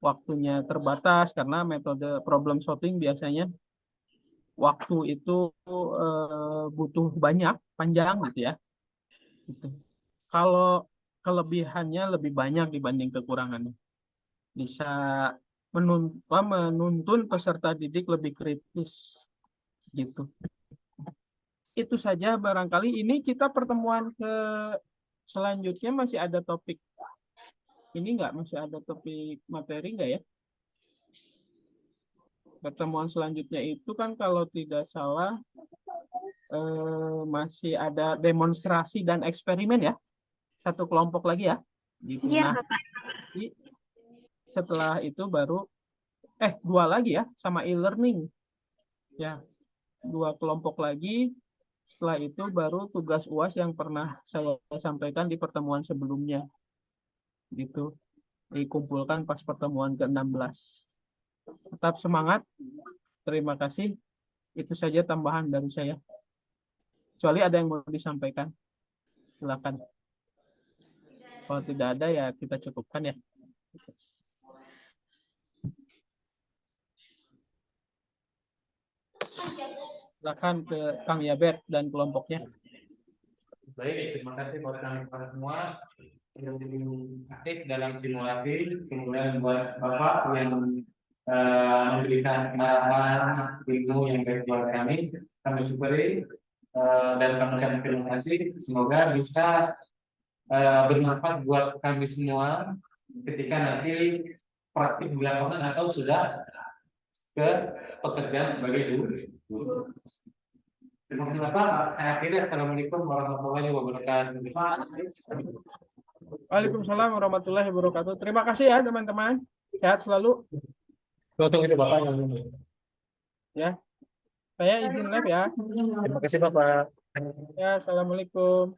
waktunya terbatas, karena metode problem solving biasanya waktu itu butuh panjang gitu ya. Gitu. Kalau kelebihannya lebih banyak dibanding kekurangannya. Bisa menuntun peserta didik lebih kritis gitu. Itu saja barangkali. Ini kita pertemuan selanjutnya masih ada topik ini nggak? Masih ada topik materi nggak ya? Pertemuan selanjutnya itu kan kalau tidak salah masih ada demonstrasi dan eksperimen ya. Satu kelompok lagi ya. Gitu. Iya, Nah, setelah itu baru dua lagi ya sama e-learning. Ya, 2 kelompok lagi. Setelah itu baru tugas UAS yang pernah saya sampaikan di pertemuan sebelumnya. Gitu. Dikumpulkan pas pertemuan ke-16. Tetap semangat. Terima kasih. Itu saja tambahan dari saya. Kecuali ada yang mau disampaikan. Silakan. Kalau tidak ada ya kita cukupkan ya. Silakan ke Kang Yabert dan kelompoknya. Baik, terima kasih buat kalian semua yang aktif dalam simulasi. Kemudian buat Bapak yang memberikan arahan ilmu yang baik buat kami syukuri dan kami ucapkan terima kasih. Semoga bisa bermanfaat buat kami semua ketika nanti praktik di lapangan atau sudah ke pekerjaan sebagai guru. Terima kasih Bapak. Saya akhiri. Assalamualaikum warahmatullahi wabarakatuh. Waalaikumsalam warahmatullahi wabarakatuh. Terima kasih ya teman-teman. Sehat selalu. Tunggu itu Bapak yang ini. Ya. Saya izin live ya. Terima kasih Bapak. Ya, assalamualaikum.